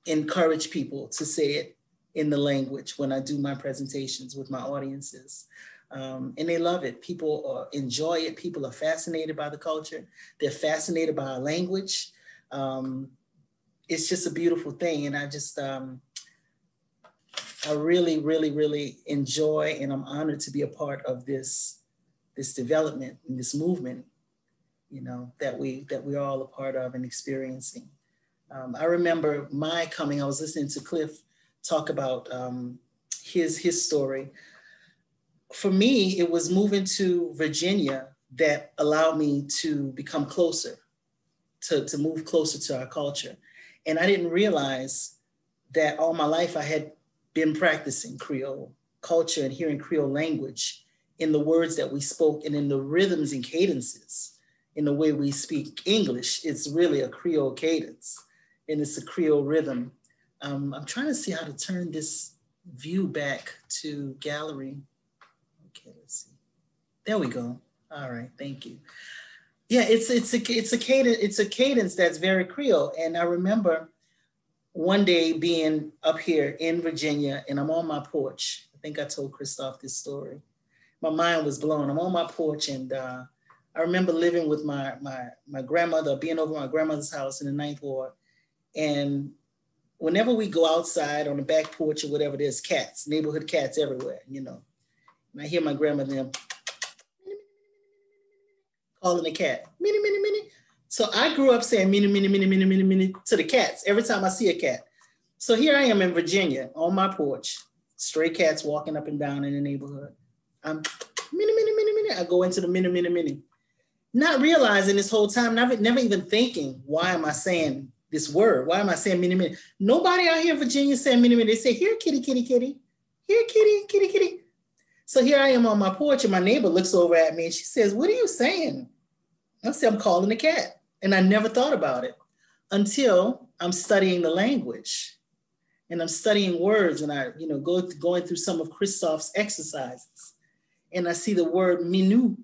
encourage people to say it in the language when I do my presentations with my audiences. And they love it. People enjoy it. People are fascinated by the culture. They're fascinated by our language. It's just a beautiful thing. And I just, I really, really, really enjoy, and I'm honored to be a part of this development and this movement, that we're all a part of and experiencing. I remember my coming, I was listening to Clif talk about his story. For me, it was moving to Virginia that allowed me to become closer, to move closer to our culture. And I didn't realize that all my life I had been practicing Creole culture and hearing Creole language in the words that we spoke and in the rhythms and cadences, in the way we speak English. It's really a Creole cadence and it's a Creole rhythm. I'm trying to see how to turn this view back to gallery. Okay, let's see. There we go. All right, thank you. Yeah, it's a cadence that's very Creole. And I remember one day being up here in Virginia and I'm on my porch. I think I told Christophe this story. My mind was blown. I'm on my porch and I remember living with my grandmother, being over at my grandmother's house in the 9th Ward. And whenever we go outside on the back porch or whatever, there's cats, neighborhood cats everywhere, And I hear my grandmother calling a cat, minnie, minnie, minnie. So I grew up saying minnie, minnie, minnie, minnie, minnie, minnie to the cats every time I see a cat. So here I am in Virginia on my porch, stray cats walking up and down in the neighborhood. I'm minnie, minnie, minnie, minnie. I go into the minnie, minnie, minnie. Not realizing this whole time, never even thinking, why am I saying this word? Why am I saying minnie, minnie? Nobody out here in Virginia saying minnie, minnie. They say, here, kitty, kitty, kitty. Here, kitty, kitty, kitty. So here I am on my porch and my neighbor looks over at me and she says, what are you saying? I say, I'm calling a cat. And I never thought about it until I'm studying the language and I'm studying words and I, going through some of Christophe's exercises. And I see the word minou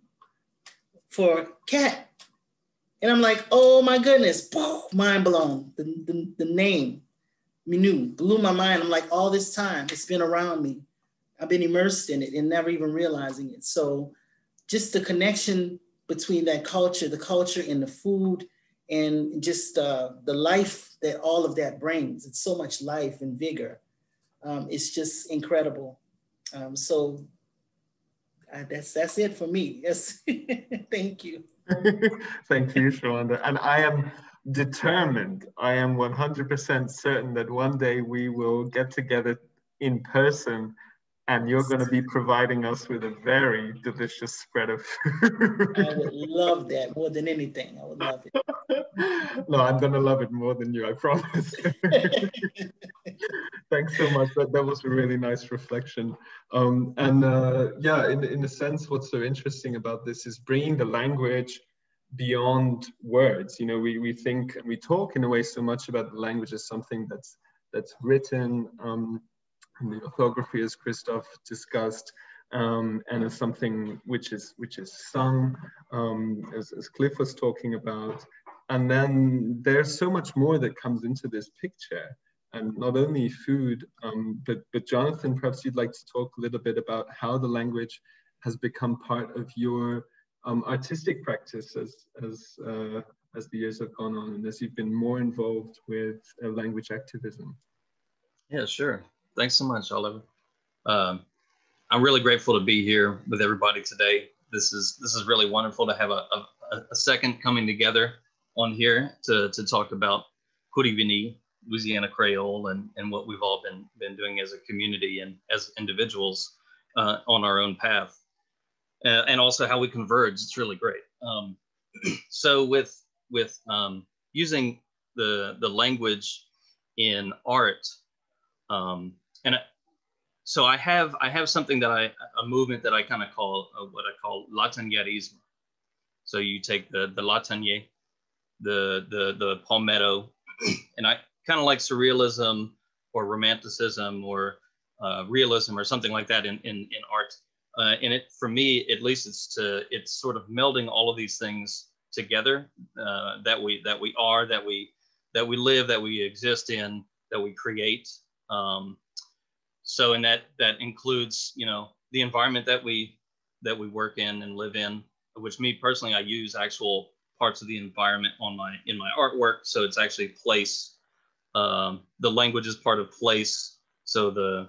for cat. And I'm like, oh my goodness, mind blown. The name, minou, blew my mind. I'm like, all this time, it's been around me. I've been immersed in it and never even realizing it. So just the connection between that culture, the culture and the food and just the life that all of that brings. It's so much life and vigor. It's just incredible. So that's it for me. Yes, thank you. Thank you, Shawanda. And I am determined, I am 100% certain that one day we will get together in person and you're going to be providing us with a very delicious spread of food. I would love that more than anything. I would love it. No, I'm going to love it more than you, I promise. Thanks so much. That was a really nice reflection. Yeah, in a sense, what's so interesting about this is bringing the language beyond words. We think and we talk in a way so much about the language as something that's written, and the orthography, as Christophe discussed, and as something which is sung, as Clif was talking about. And then there's so much more that comes into this picture, and not only food, but Jonathan, perhaps you'd like to talk a little bit about how the language has become part of your artistic practice as the years have gone on, and as you've been more involved with language activism. Yeah, sure. Thanks so much, Oliver. I'm really grateful to be here with everybody today. This is really wonderful to have a second coming together on here to talk about Cotivini, Louisiana Creole, and what we've all been doing as a community and as individuals on our own path, and also how we converge. It's really great. So with using the language in art, so I have something that a movement that I kind of call what I call Lataniérisme. So you take the Latanier, the palmetto, and I kind of like surrealism or romanticism or realism or something like that in art. And it, for me, at least, it's sort of melding all of these things together that we are, that we live, that we exist in, that we create. So, and that includes, you know, the environment that we work in and live in, which me personally, I use actual parts of the environment in my artwork. So it's actually place. The language is part of place. So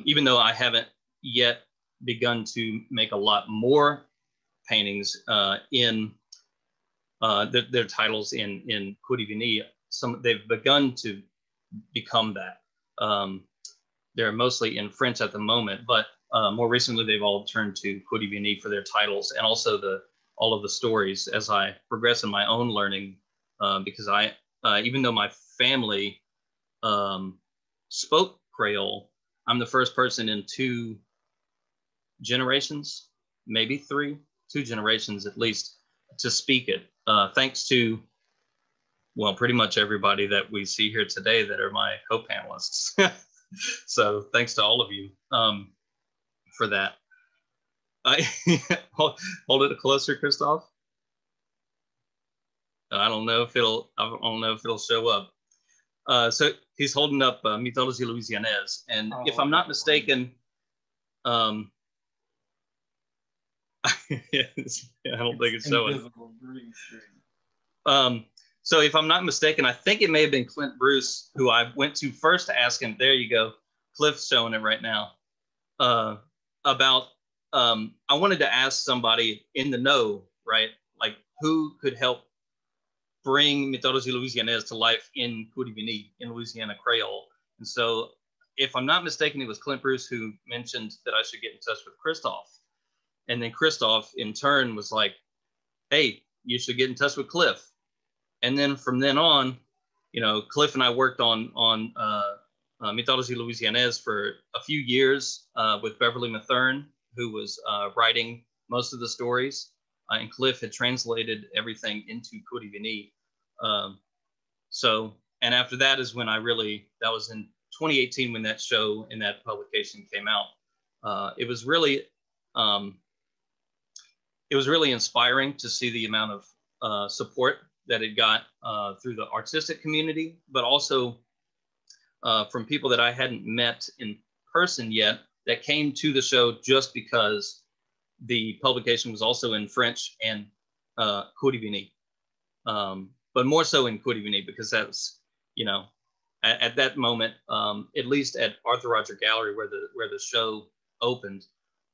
even though I haven't yet begun to make a lot more paintings in their titles in Cotivini, they've begun to become that. They're mostly in French at the moment, but more recently they've all turned to Cotivini for their titles, and also all of the stories as I progress in my own learning, because even though my family spoke Creole, I'm the first person in 2 generations, maybe 2 generations at least, to speak it, thanks to, well, pretty much everybody that we see here today that are my co-panelists. So thanks to all of you for that. Hold it closer, Christophe. I don't know if it'll show up. So he's holding up Mythologie Louisianaise, and if I'm not mistaken, I don't think it's showing. So if I'm not mistaken, I think it may have been Clint Bruce who I went to first to ask him. There you go, Clif's showing it right now. About I wanted to ask somebody in the know, right? Like who could help bring Mythologie Louisianaise to life in Cotivini, in Louisiana Creole. And so if I'm not mistaken, it was Clint Bruce who mentioned that I should get in touch with Christophe. And then Christophe in turn was like, hey, you should get in touch with Clif. And then from then on, you know, Clif and I worked on Mythologie Louisianaise for a few years with Beverly Mathern, who was writing most of the stories. And Clif had translated everything into Cotivini. So, and after that is when that was in 2018 when that show and that publication came out. It was really inspiring to see the amount of support that it got through the artistic community, but also from people that I hadn't met in person yet that came to the show just because the publication was also in French and Cotivini, but more so in Cotivini because that's, you know, at that moment, at least at Arthur Roger Gallery where the show opened,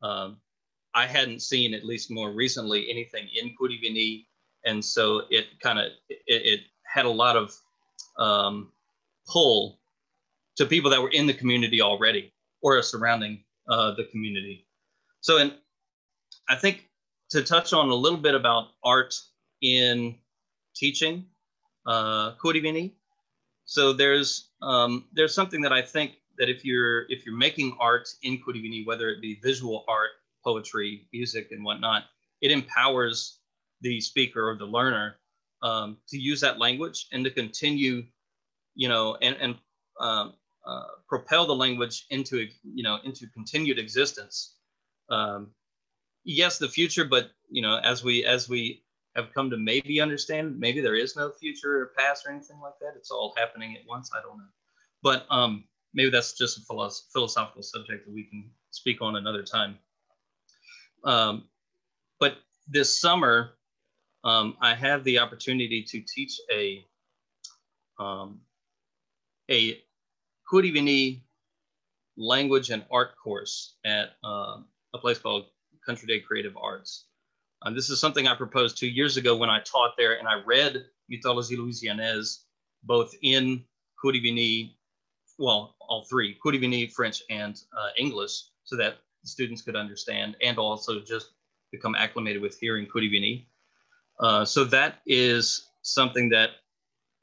I hadn't seen, at least more recently, anything in Cotivini. And so it had a lot of pull to people that were in the community already or surrounding the community. So, and I think to touch on a little bit about art in teaching Cotivini. So there's something that I think that if you're making art in Cotivini, whether it be visual art, poetry, music, and whatnot, it empowers the speaker or the learner to use that language and to continue, you know, and propel the language into continued existence yes, the future, but you know, as we have come to maybe understand, maybe there is no future or past or anything like that. It's all happening at once. I don't know, but maybe that's just a philosophical subject that we can speak on another time. But this summer, I have the opportunity to teach a Kurivini language and art course at a place called Country Day Creative Arts. This is something I proposed 2 years ago when I taught there, and I read Mythologie Louisianaise both in Kurivini, well, all three, Kurivini, French, and English, so that the students could understand and also just become acclimated with hearing Kurivini. So that is something that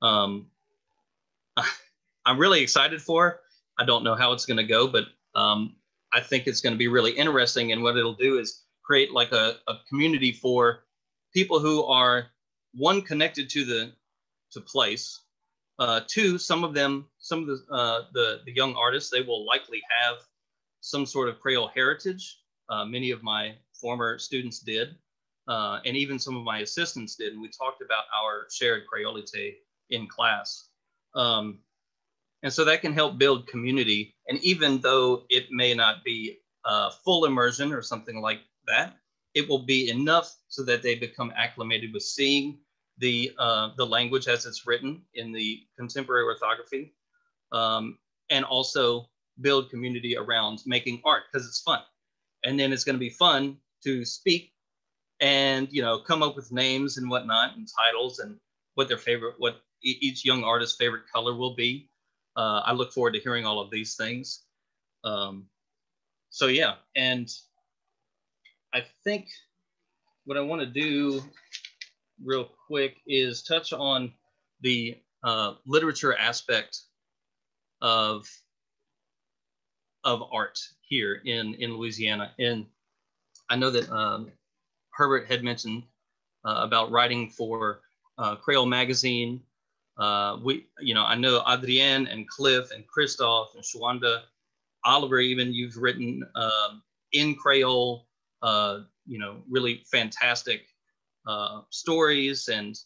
I'm really excited for. I don't know how it's going to go, but I think it's going to be really interesting. And what it'll do is create like a community for people who are, one, connected to the place. Two, some of the young artists, they will likely have some sort of Creole heritage. Many of my former students did, and even some of my assistants did. And we talked about our shared Creolite in class. And so that can help build community. And even though it may not be full immersion or something like that, it will be enough so that they become acclimated with seeing the language as it's written in the contemporary orthography, and also build community around making art because it's fun. And then it's going to be fun to speak and, you know, come up with names and whatnot and titles and what each young artist's favorite color will be. I look forward to hearing all of these things. So yeah, and I think what I want to do real quick is touch on the literature aspect of art here in Louisiana. And I know that Herbert had mentioned about writing for Creole magazine. I know Adrien and Clif and Christophe and Shawanda, Oliver, even you've written in Creole, really fantastic stories and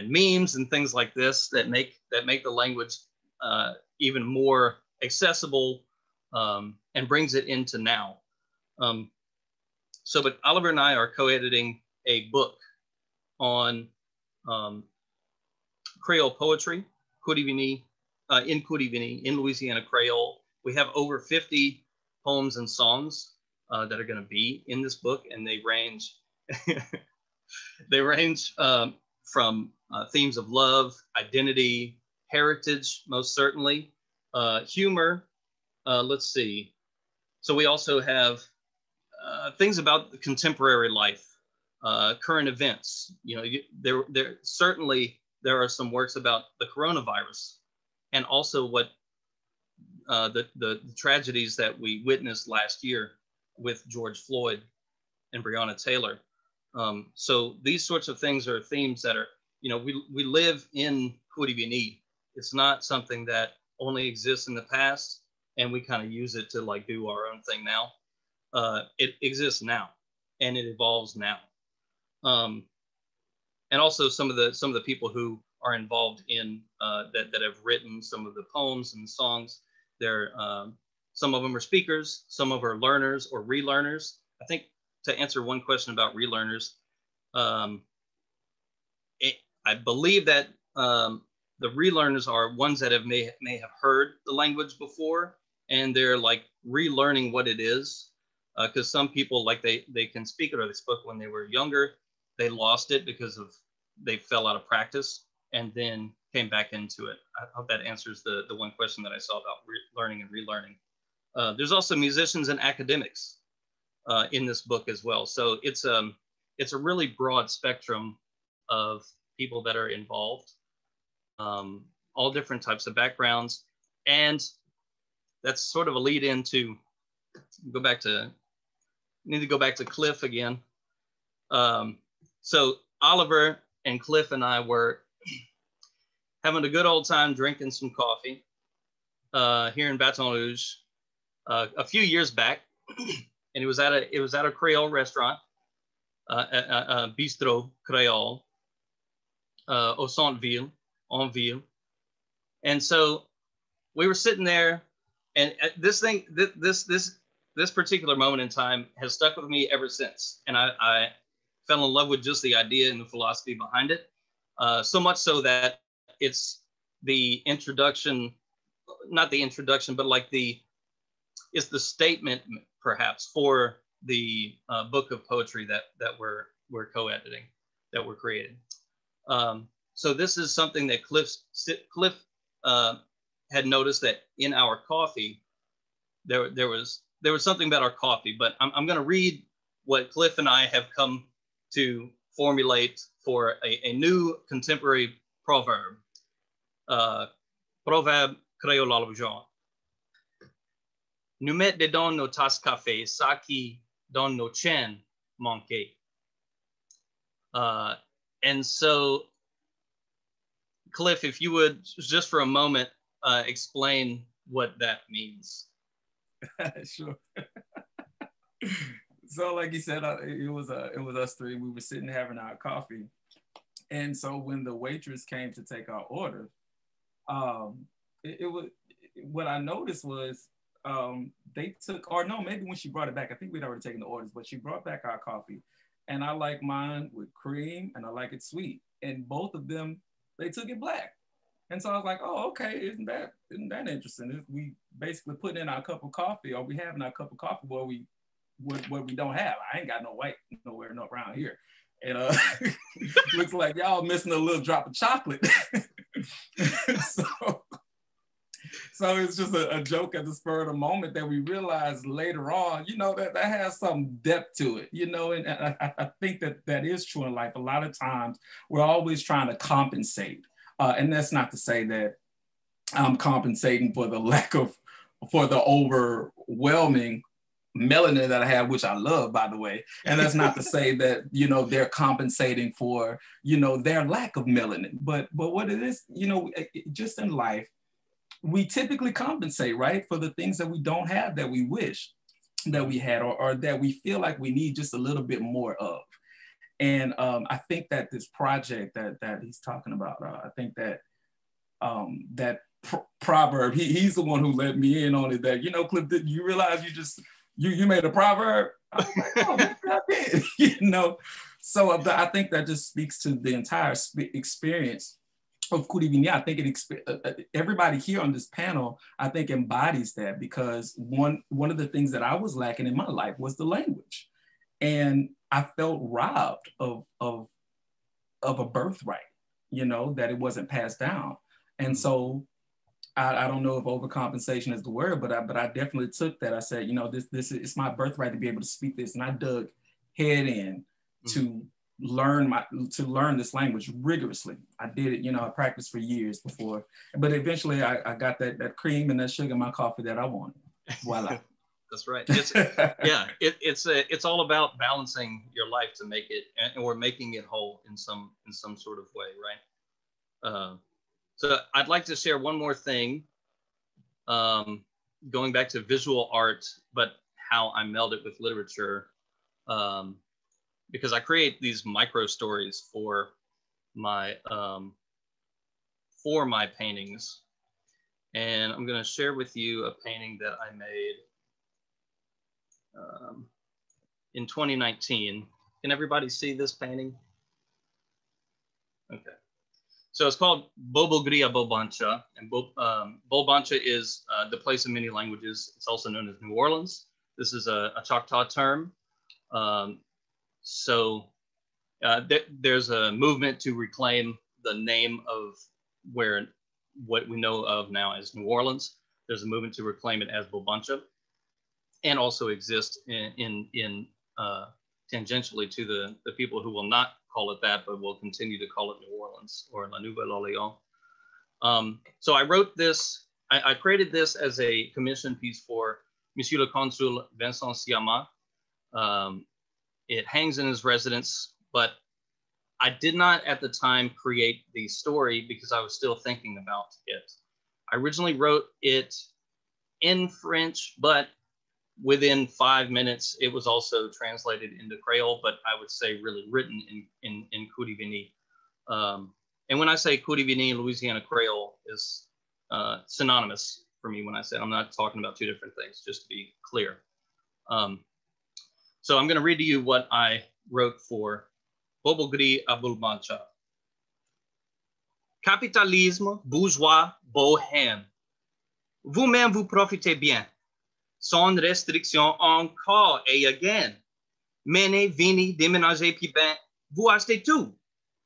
memes and things like this that make the language even more accessible and brings it into now. But Oliver and I are co-editing a book on Creole poetry, Kurivini, in Louisiana Creole. We have over 50 poems and songs that are going to be in this book, and they range from themes of love, identity, heritage, most certainly, humor. Let's see. So we also have things about the contemporary life, current events. You know, there are some works about the coronavirus, and also what the tragedies that we witnessed last year with George Floyd and Breonna Taylor. So these sorts of things are themes that are, you know, we live in Kurivini. It's not something that only exists in the past and we kind of use it to like do our own thing now. It exists now and it evolves now. And also some of the people who are involved in that have written some of the poems and songs. They're some of them are speakers, some of them are learners or relearners. I think to answer one question about relearners, I believe that the relearners are ones that may have heard the language before, and they're like relearning what it is. Because some people, like they can speak it or they spoke when they were younger, they lost it because they fell out of practice and then came back into it. I hope that answers the one question that I saw about learning and relearning. There's also musicians and academics in this book as well. So it's a really broad spectrum of people that are involved, all different types of backgrounds. And that's sort of a lead into, need to go back to Clif again. So Oliver and Clif and I were having a good old time drinking some coffee here in Baton Rouge a few years back. and it was at a Creole restaurant, a bistro Creole, au Centreville, en ville. And so we were sitting there, and this particular moment in time has stuck with me ever since. And I fell in love with just the idea and the philosophy behind it. So much so that it's the introduction, not the introduction, but like it's the statement perhaps for the book of poetry that we're co-editing, that we're creating. So this is something that Clif had noticed, that in our coffee, there was something about our coffee, but I'm going to read what Clif and I have come to formulate for a new contemporary proverb. Proverbe créole. Nous mettons dedans nos tasses café, ça qui dans nos chaînes manquait. And so, Clif, if you would just for a moment explain what that means. Sure. So, like you said, it was us three. We were sitting having our coffee, and so when the waitress came to take our order, it was what I noticed was they took, or no, maybe when she brought it back, I think we'd already taken the orders, but she brought back our coffee, and I like mine with cream, and I like it sweet, and both of them, they took it black. And so I was like, oh, okay, isn't that interesting? We basically put in our cup of coffee, or we having our cup of coffee what we don't have. I ain't got no white nowhere around here. And looks like y'all missing a little drop of chocolate. So it's just a joke at the spur of the moment that we realized later on, that has some depth to it, and I think that is true in life. A lot of times we're always trying to compensate. And that's not to say that I'm compensating for the overwhelming melanin that I have, which I love, by the way. And that's not to say that, they're compensating for, their lack of melanin. But what it is, just in life, we typically compensate, right, for the things that we don't have, that we wish that we had, or that we feel like we need just a little bit more of. And I think that this project that he's talking about, I think that that proverb, he's the one who led me in on it, that, Clif, did you realize you made a proverb? I was like, oh, maybe I did, So I think that just speaks to the entire experience of Kurivinia. I think everybody here on this panel, I think, embodies that, because one of the things that I was lacking in my life was the language. And I felt robbed of a birthright, that it wasn't passed down. And so I don't know if overcompensation is the word, but I definitely took that. I said, this is my birthright to be able to speak this. And I dug head in to learn this language rigorously. I did it, I practiced for years before, but eventually I got that cream and that sugar in my coffee that I wanted. Voila. That's right. It's all about balancing your life to make it, or making it whole in some sort of way, right? So I'd like to share one more thing, going back to visual art, but how I meld it with literature, because I create these micro stories for my paintings, and I'm going to share with you a painting that I made in 2019. Can everybody see this painting? Okay. So it's called Bobogria Bobancha, and Bobancha is the place of many languages. It's also known as New Orleans. This is a Choctaw term. There's a movement to reclaim the name of what we know of now as New Orleans. There's a movement to reclaim it as Bobancha, and also exist in tangentially to the people who will not call it that, but will continue to call it New Orleans, or La Nouvelle Orléans. So I wrote this, I created this as a commission piece for Monsieur le Consul Vincent Siama. It hangs in his residence, but I did not at the time create the story because I was still thinking about it. I originally wrote it in French, but within 5 minutes, it was also translated into Creole, but I would say really written in Koudivini. And when I say Koudivini, Louisiana Creole is synonymous for me when I say, I'm not talking about two different things, just to be clear. So I'm going to read to you what I wrote for Bobogri Abulmancha. Capitalisme, bourgeois, bohème. Vous-même vous profitez bien, sans restriction encore et again. Menez, vini, déménagez, puis ben, vous achetez tout.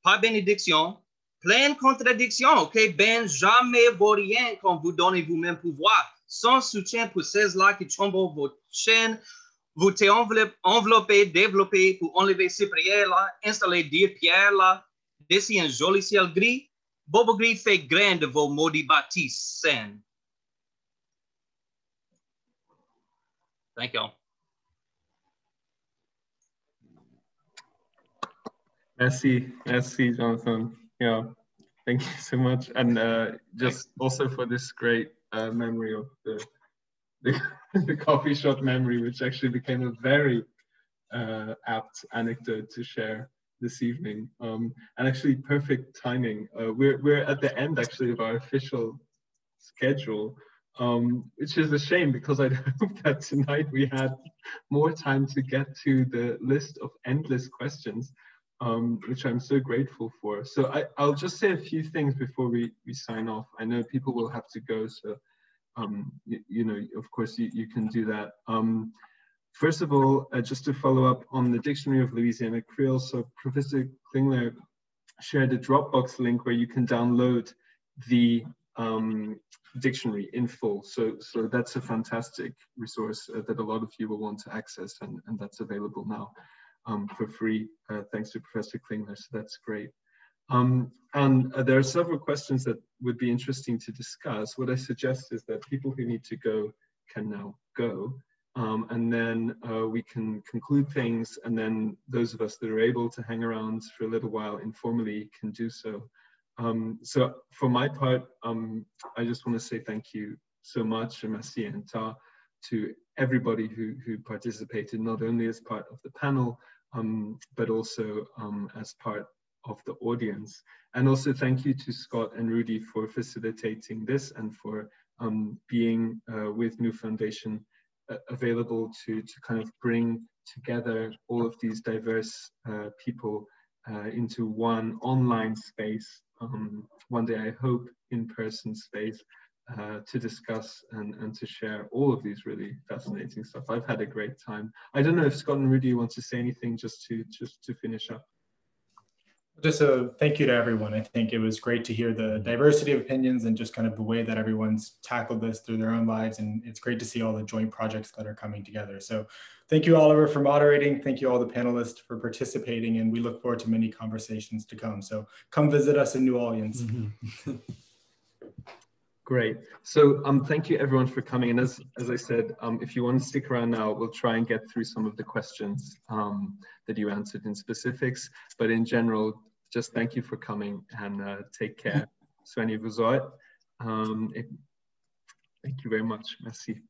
Pas bénédiction, pleine contradiction, que ben jamais vaut rien quand vous donnez vous-même pouvoir, sans soutien pour celles-là qui tombent votre chaîne. Vous t'es enveloppé, développé pour enlever ces prières-là, installer des pierres-là, d'ici un joli ciel gris. Bobo Gris fait grain de vos maudits bâtisses saines. Thank you. Merci, Jonathan. Yeah, thank you so much. And just also for this great memory of the coffee shop memory, which actually became a very apt anecdote to share this evening. And actually perfect timing. We're at the end actually of our official schedule, which is a shame because I'd hoped that tonight we had more time to get to the list of endless questions, which I'm so grateful for. So I'll just say a few things before we sign off. I know people will have to go, so you know, of course you can do that. First of all, just to follow up on the Dictionary of Louisiana Creole, so Professor Klingler shared a Dropbox link where you can download the dictionary in full. So that's a fantastic resource that a lot of you will want to access, and that's available now for free, thanks to Professor Klingler, so that's great. And there are several questions that would be interesting to discuss. What I suggest is that people who need to go can now go. And then we can conclude things, and then those of us that are able to hang around for a little while informally can do so. So for my part, I just want to say thank you so much, merci and ta, to everybody who participated, not only as part of the panel, but also as part of the audience. And also thank you to Scott and Rudy for facilitating this and for being with New Foundation available to kind of bring together all of these diverse people into one online space, one day I hope in-person space, to discuss and to share all of these really fascinating stuff. I've had a great time. I don't know if Scott and Rudy want to say anything just to finish up. Just a thank you to everyone. I think it was great to hear the diversity of opinions and just kind of the way that everyone's tackled this through their own lives. And it's great to see all the joint projects that are coming together. So thank you, Oliver, for moderating. Thank you all the panelists for participating. And we look forward to many conversations to come. So come visit us in New Orleans. Great. So thank you everyone for coming. And as I said, if you want to stick around now, we'll try and get through some of the questions that you answered in specifics. But in general, just thank you for coming and take care. Soignez-vous. Thank you very much. Merci.